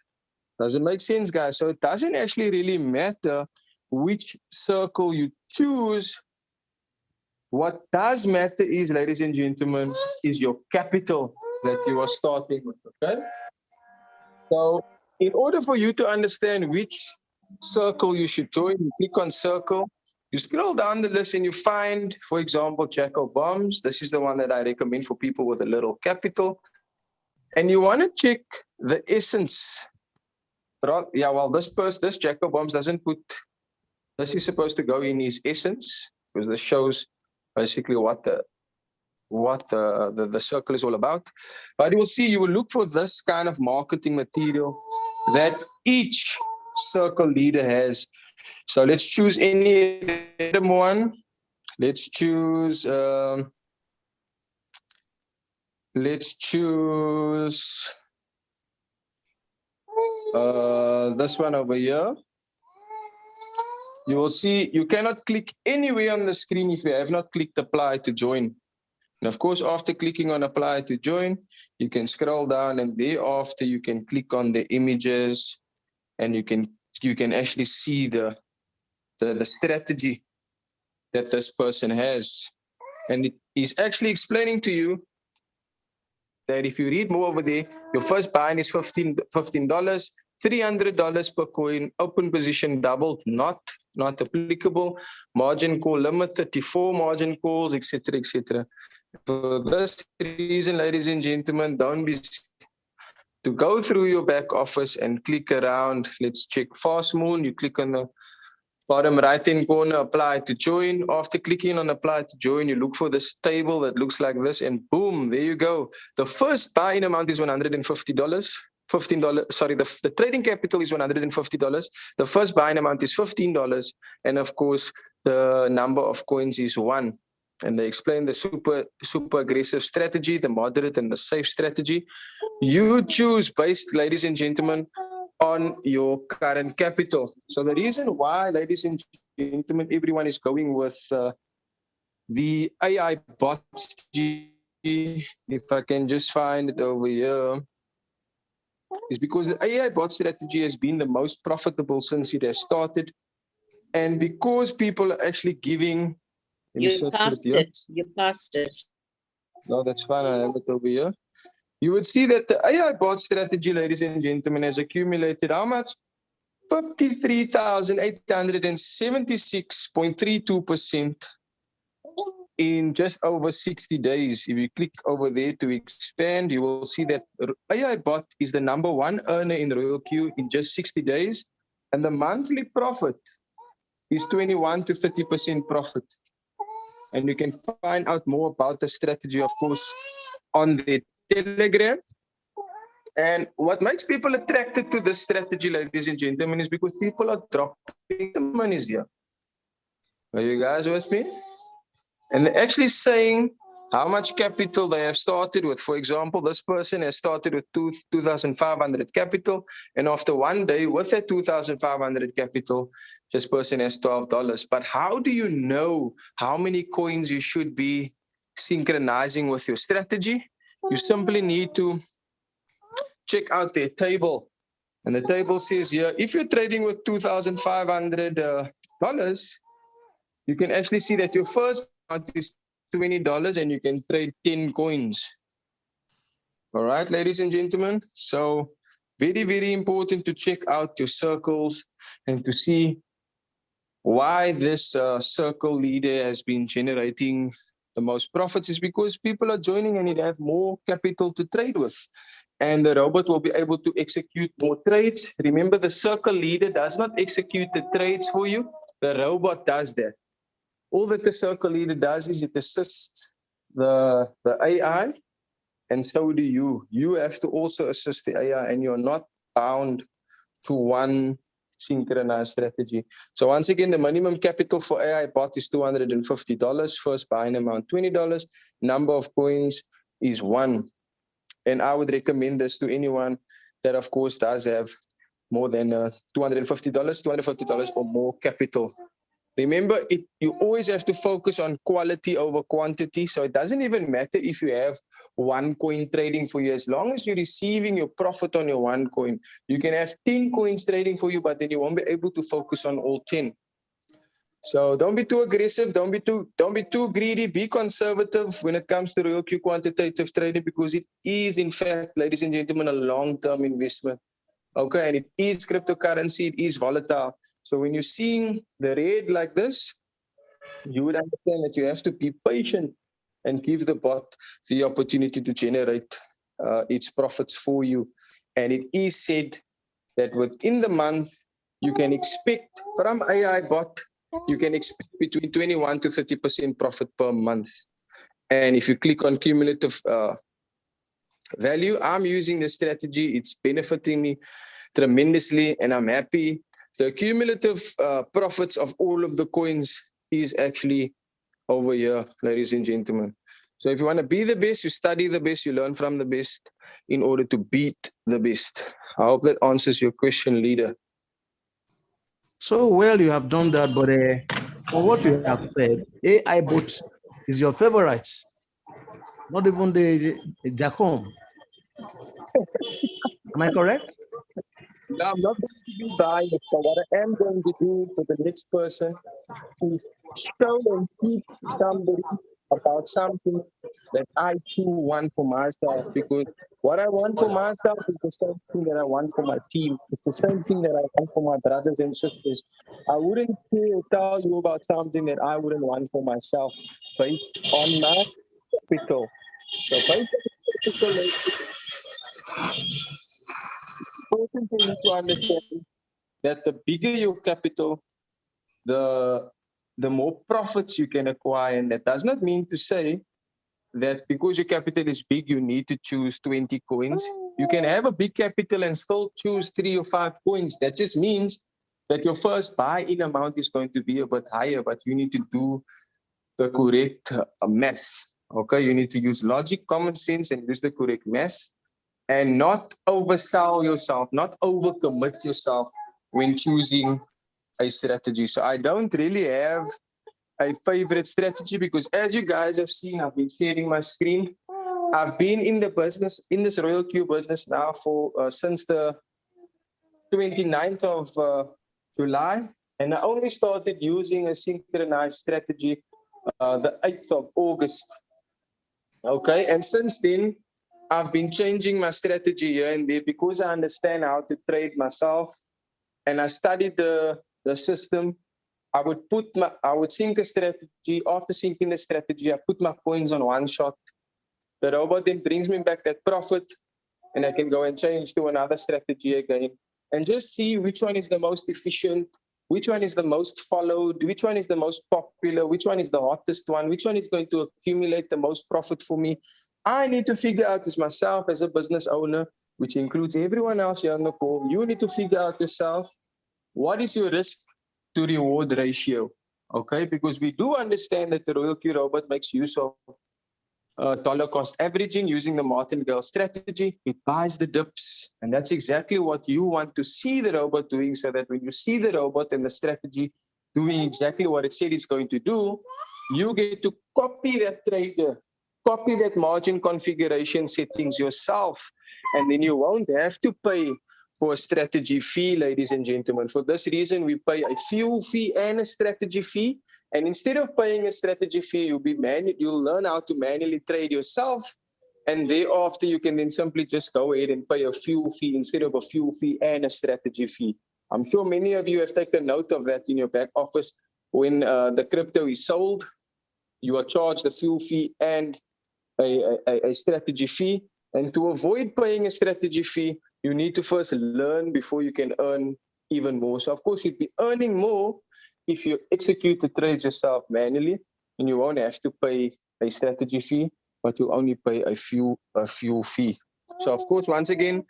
Does it make sense, guys? So it doesn't actually really matter which circle you choose What does matter is, ladies and gentlemen, is your capital that you are starting with, okay? So in order for you to understand which circle you should join, you click on circle, you scroll down the list and you find, for example, Jacko Bombs. This is the one that I recommend for people with a little capital. And you want to check the essence. Yeah, well, this Jacko Bombs doesn't put, this is supposed to go in his essence, because this shows basically what the circle is all about. But you will see, you will look for this kind of marketing material that each circle leader has. So let's choose any random one. Let's choose this one over here. You will see you cannot click anywhere on the screen if you have not clicked apply to join. And of course, after clicking on apply to join, you can scroll down, and thereafter you can click on the images, and you can actually see the strategy that this person has. And it is actually explaining to you that if you read more over there, your first buy-in is $15, $300 per coin, open position doubled, not applicable, margin call limit 34 margin calls, etc., etc. For this reason, ladies and gentlemen, don't be to go through your back office and click around. Let's check Fast Moon. You click on the bottom right-hand corner, apply to join. After clicking on apply to join, you look for this table that looks like this, and boom, there you go. The first buy-in amount is $150. Sorry, the trading capital is $150. The first buy-in amount is $15. And of course, the number of coins is 1. And they explain the super aggressive strategy, the moderate and the safe strategy. You choose based, ladies and gentlemen, on your current capital. So the reason why, ladies and gentlemen, everyone is going with the AI bots, if I can just find it over here, is because the AI bot strategy has been the most profitable since it has started. And because people are actually giving... You passed it. You passed it. No, that's fine. I have it over here. You would see that the AI bot strategy, ladies and gentlemen, has accumulated how much? 53,876.32% in just over 60 days. If you click over there to expand, you will see that AI bot is the #1 earner in Royalq in just 60 days. And the monthly profit is 21 to 30% profit. And you can find out more about the strategy, of course, on the Telegram. And what makes people attracted to this strategy, ladies and gentlemen, is because people are dropping the monies here. Are you guys with me? And they're actually saying how much capital they have started with. For example, this person has started with 2,500 capital, and after one day with that 2,500 capital, this person has $12. But how do you know how many coins you should be synchronizing with your strategy? You simply need to check out their table. And the table says here, if you're trading with $2,500, you can actually see that your first amount is $20 and you can trade 10 coins. All right, ladies and gentlemen. So very, very important to check out your circles and to see why this circle leader has been generating the most profits is because people are joining and they have more capital to trade with. And the robot will be able to execute more trades. Remember, the circle leader does not execute the trades for you. The robot does that. All that the circle leader does is it assists the AI, and so do you. You have to also assist the AI, and you're not bound to one synchronized strategy. So once again, the minimum capital for AI bot is $250. First buying amount $20. Number of coins is 1. And I would recommend this to anyone that, of course, does have more than $250 or more capital. Remember, you always have to focus on quality over quantity. So it doesn't even matter if you have 1 coin trading for you. As long as you're receiving your profit on your 1 coin, you can have 10 coins trading for you, but then you won't be able to focus on all 10. So don't be too aggressive. Don't be too greedy. Be conservative when it comes to Royalq quantitative trading, because it is, in fact, ladies and gentlemen, a long-term investment. Okay, and it is cryptocurrency. It is volatile. So when you're seeing the red like this, you would understand that you have to be patient and give the bot the opportunity to generate its profits for you. And it is said that within the month, you can expect from AI bot, you can expect between 21 to 30% profit per month. And if you click on cumulative value, I'm using the strategy. It's benefiting me tremendously, and I'm happy. The cumulative profits of all of the coins is actually over here, ladies and gentlemen. So if you want to be the best, you study the best, you learn from the best in order to beat the best. I hope that answers your question, leader. So well, you have done that, but for what you have said, AI bot is your favorite, not even the Jacom. Am I correct? No, I'm not going to be buying it. So what I am going to do for the next person is show and teach somebody about something that I too want for myself, because what I want for myself is the same thing that I want for my team. It's the same thing that I want for my brothers and sisters. I wouldn't tell you about something that I wouldn't want for myself based on my capital. So based on the capital, important thing to understand that the bigger your capital, the more profits you can acquire. And that does not mean to say that because your capital is big, you need to choose 20 coins. You can have a big capital and still choose 3 or 5 coins. That just means that your first buy-in amount is going to be a bit higher, but you need to do the correct math. Okay, you need to use logic, common sense, and use the correct math, and not oversell yourself, not overcommit yourself when choosing a strategy. So I don't really have a favorite strategy, because as you guys have seen, I've been sharing my screen. I've been in the business, in this Royalq business now for since the 29th of July, and I only started using a synchronized strategy the 8th of August. Okay, and since then, I've been changing my strategy here and there because I understand how to trade myself, and I studied the system. I would sync a strategy. After syncing the strategy, I put my coins on one shot. The robot then brings me back that profit, and I can go and change to another strategy again, and just see which one is the most efficient, which one is the most followed, which one is the most popular, which one is the hottest one, which one is going to accumulate the most profit for me. I need to figure out as myself, as a business owner, which includes everyone else here on the call. You need to figure out yourself, what is your risk to reward ratio? Okay, because we do understand that the Royalq robot makes use of dollar cost averaging using the martingale strategy. It buys the dips, and that's exactly what you want to see the robot doing, so that when you see the robot and the strategy doing exactly what it said it's going to do, you get to copy that trader, copy that margin configuration settings yourself, and then you won't have to pay for a strategy fee, ladies and gentlemen. For this reason, we pay a fuel fee and a strategy fee. And instead of paying a strategy fee, you'll learn how to manually trade yourself. And thereafter, you can then simply just go ahead and pay a fuel fee instead of a fuel fee and a strategy fee. I'm sure many of you have taken note of that in your back office. When the crypto is sold, you are charged a fuel fee and a strategy fee. And to avoid paying a strategy fee, you need to first learn before you can earn even more. So of course, you'd be earning more if you execute the trades yourself manually, and you won't have to pay a strategy fee, but you only pay a fuel fee. So of course, once again,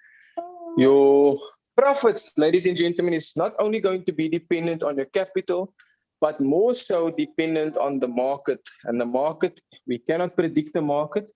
your profits, ladies and gentlemen, is not only going to be dependent on your capital, but more so dependent on the market. And the market, we cannot predict the market.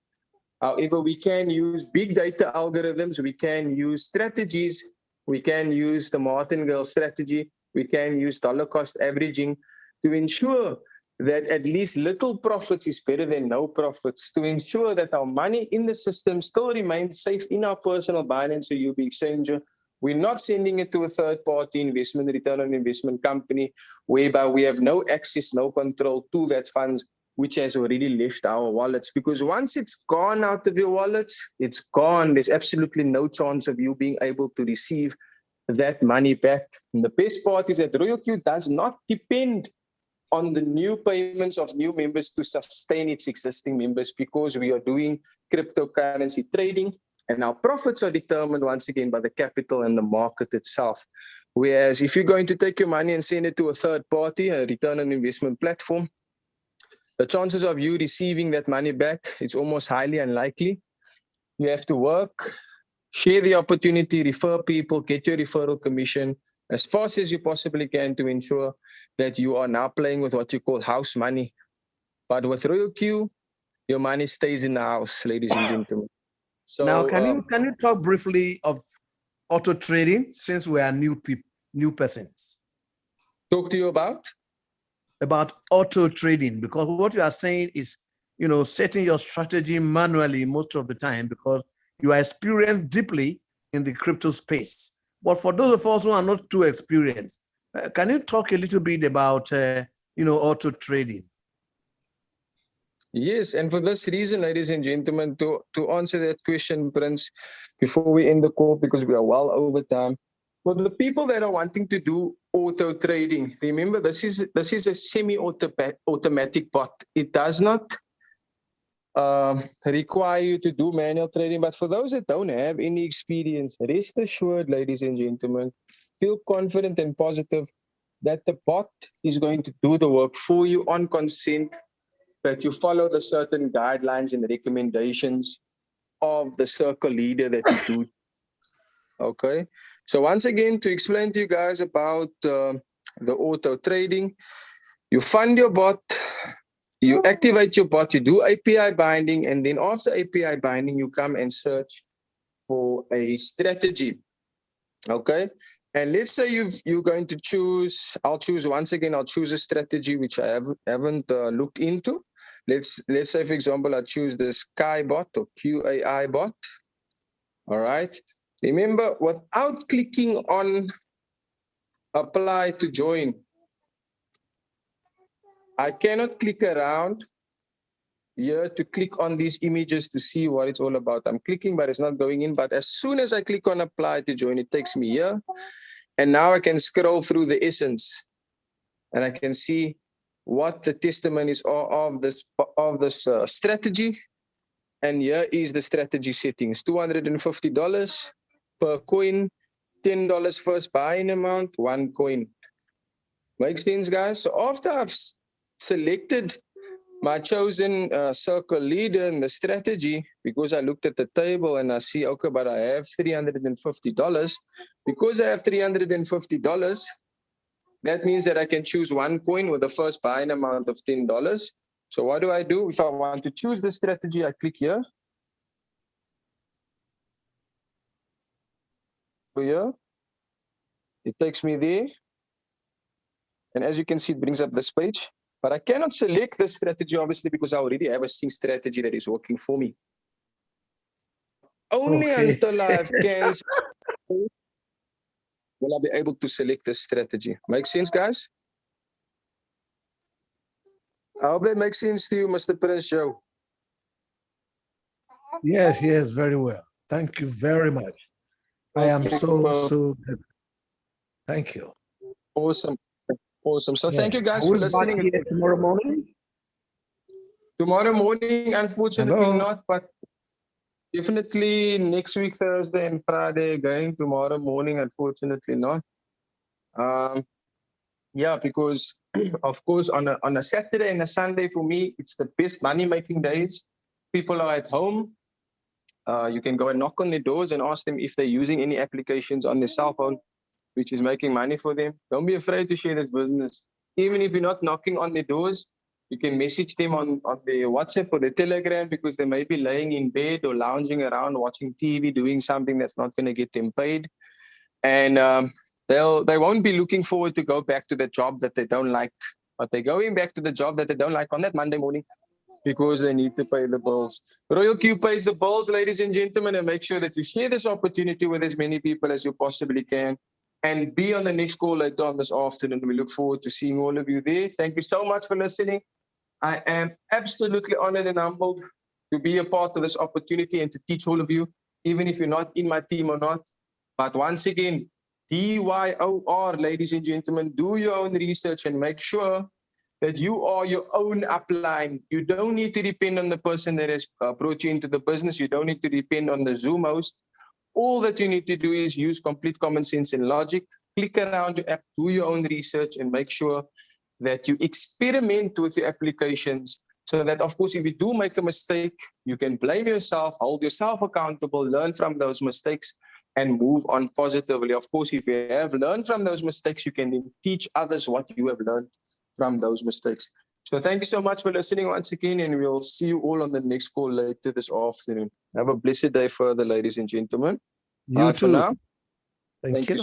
However, we can use big data algorithms, we can use strategies, we can use the martingale strategy, we can use dollar cost averaging to ensure that at least little profits is better than no profits, to ensure that our money in the system still remains safe in our personal Binance or UB Exchanger, We're not sending it to a third-party investment, return on investment company, whereby we have no access, no control to that funds, which has already left our wallets. Because once it's gone out of your wallets, it's gone. There's absolutely no chance of you being able to receive that money back. And the best part is that Royalq does not depend on the new payments of new members to sustain its existing members, because we are doing cryptocurrency trading and our profits are determined once again by the capital and the market itself. Whereas if you're going to take your money and send it to a third party, a return on investment platform, the chances of you receiving that money back, it's almost highly unlikely. You have to work, share the opportunity, refer people, get your referral commission as fast as you possibly can to ensure that you are now playing with what you call house money. But with Royalq, your money stays in the house, ladies and gentlemen. So now, can you talk briefly of auto trading, since we are new persons? Talk to you about auto trading, because what you are saying is, setting your strategy manually most of the time, because you are experienced deeply in the crypto space. But for those of us who are not too experienced, can you talk a little bit about auto trading? Yes, and for this reason, ladies and gentlemen, to answer that question, Prince, before we end the call, because we are well over time, for the people that are wanting to do auto trading, remember this is a semi-automatic bot. It does not require you to do manual trading, but for those that don't have any experience, rest assured, ladies and gentlemen, feel confident and positive that the bot is going to do the work for you on consent, that you follow the certain guidelines and recommendations of the circle leader that you do. Okay. So once again, to explain to you guys about the auto trading, you fund your bot, you activate your bot, you do API binding, and then after API binding, you come and search for a strategy. Okay. And let's say you're going to choose, I'll choose a strategy which I haven't looked into. Let's say, for example, I choose the Sky bot or QAI bot. All right. Remember, without clicking on apply to join, I cannot click around here to click on these images to see what it's all about. I'm clicking, but it's not going in. But as soon as I click on apply to join, it takes me here. And now I can scroll through the essence and I can see what the testimonies are of this strategy. And here is the strategy settings: $250 per coin, $10 first buying amount, 1 coin. Makes sense, guys? So after I've selected my chosen circle leader in the strategy, because I looked at the table and I see, okay, but I have $350. Because I have $350, that means that I can choose 1 coin with the first buying amount of $10. So what do? If I want to choose the strategy, I click here. Here. It takes me there. And as you can see, it brings up this page. But I cannot select this strategy, obviously, because I already have a strategy that is working for me. Only until I've canceled will I be able to select this strategy. Make sense, guys? I hope that makes sense to you, Mr. Prince Joe. Yes, very well. Thank you very much. I am so good. Thank you. Awesome. So thank you guys for listening. Back here tomorrow morning? Tomorrow morning, unfortunately not, but definitely next week, Thursday and Friday again. Tomorrow morning, unfortunately not. Yeah, because of course on a Saturday and a Sunday for me, it's the best money-making days. People are at home. You can go and knock on their doors and ask them if they're using any applications on their cell phone, which is making money for them. Don't be afraid to share this business. Even if you're not knocking on their doors, you can message them on their WhatsApp or their Telegram, because they may be laying in bed or lounging around watching TV, doing something that's not going to get them paid. And they won't be looking forward to go back to the job that they don't like. But they're going back to the job that they don't like on that Monday morning. because they need to pay the bills. Royalq pays the bills, ladies and gentlemen, and make sure that you share this opportunity with as many people as you possibly can. And be on the next call later on this afternoon. We look forward to seeing all of you there. Thank you so much for listening. I am absolutely honored and humbled to be a part of this opportunity and to teach all of you, even if you're not in my team or not. But once again, DYOR, ladies and gentlemen, do your own research and make sure that you are your own upline. You don't need to depend on the person that has brought you into the business. You don't need to depend on the Zoom host. All that you need to do is use complete common sense and logic. Click around your app, do your own research, and make sure that you experiment with your applications so that, of course, if you do make a mistake, you can blame yourself, hold yourself accountable, learn from those mistakes, and move on positively. Of course, if you have learned from those mistakes, you can then teach others what you have learned from those mistakes. So thank you so much for listening once again, and we'll see you all on the next call later this afternoon. Have a blessed day further, ladies and gentlemen. You For too. now. Thank you.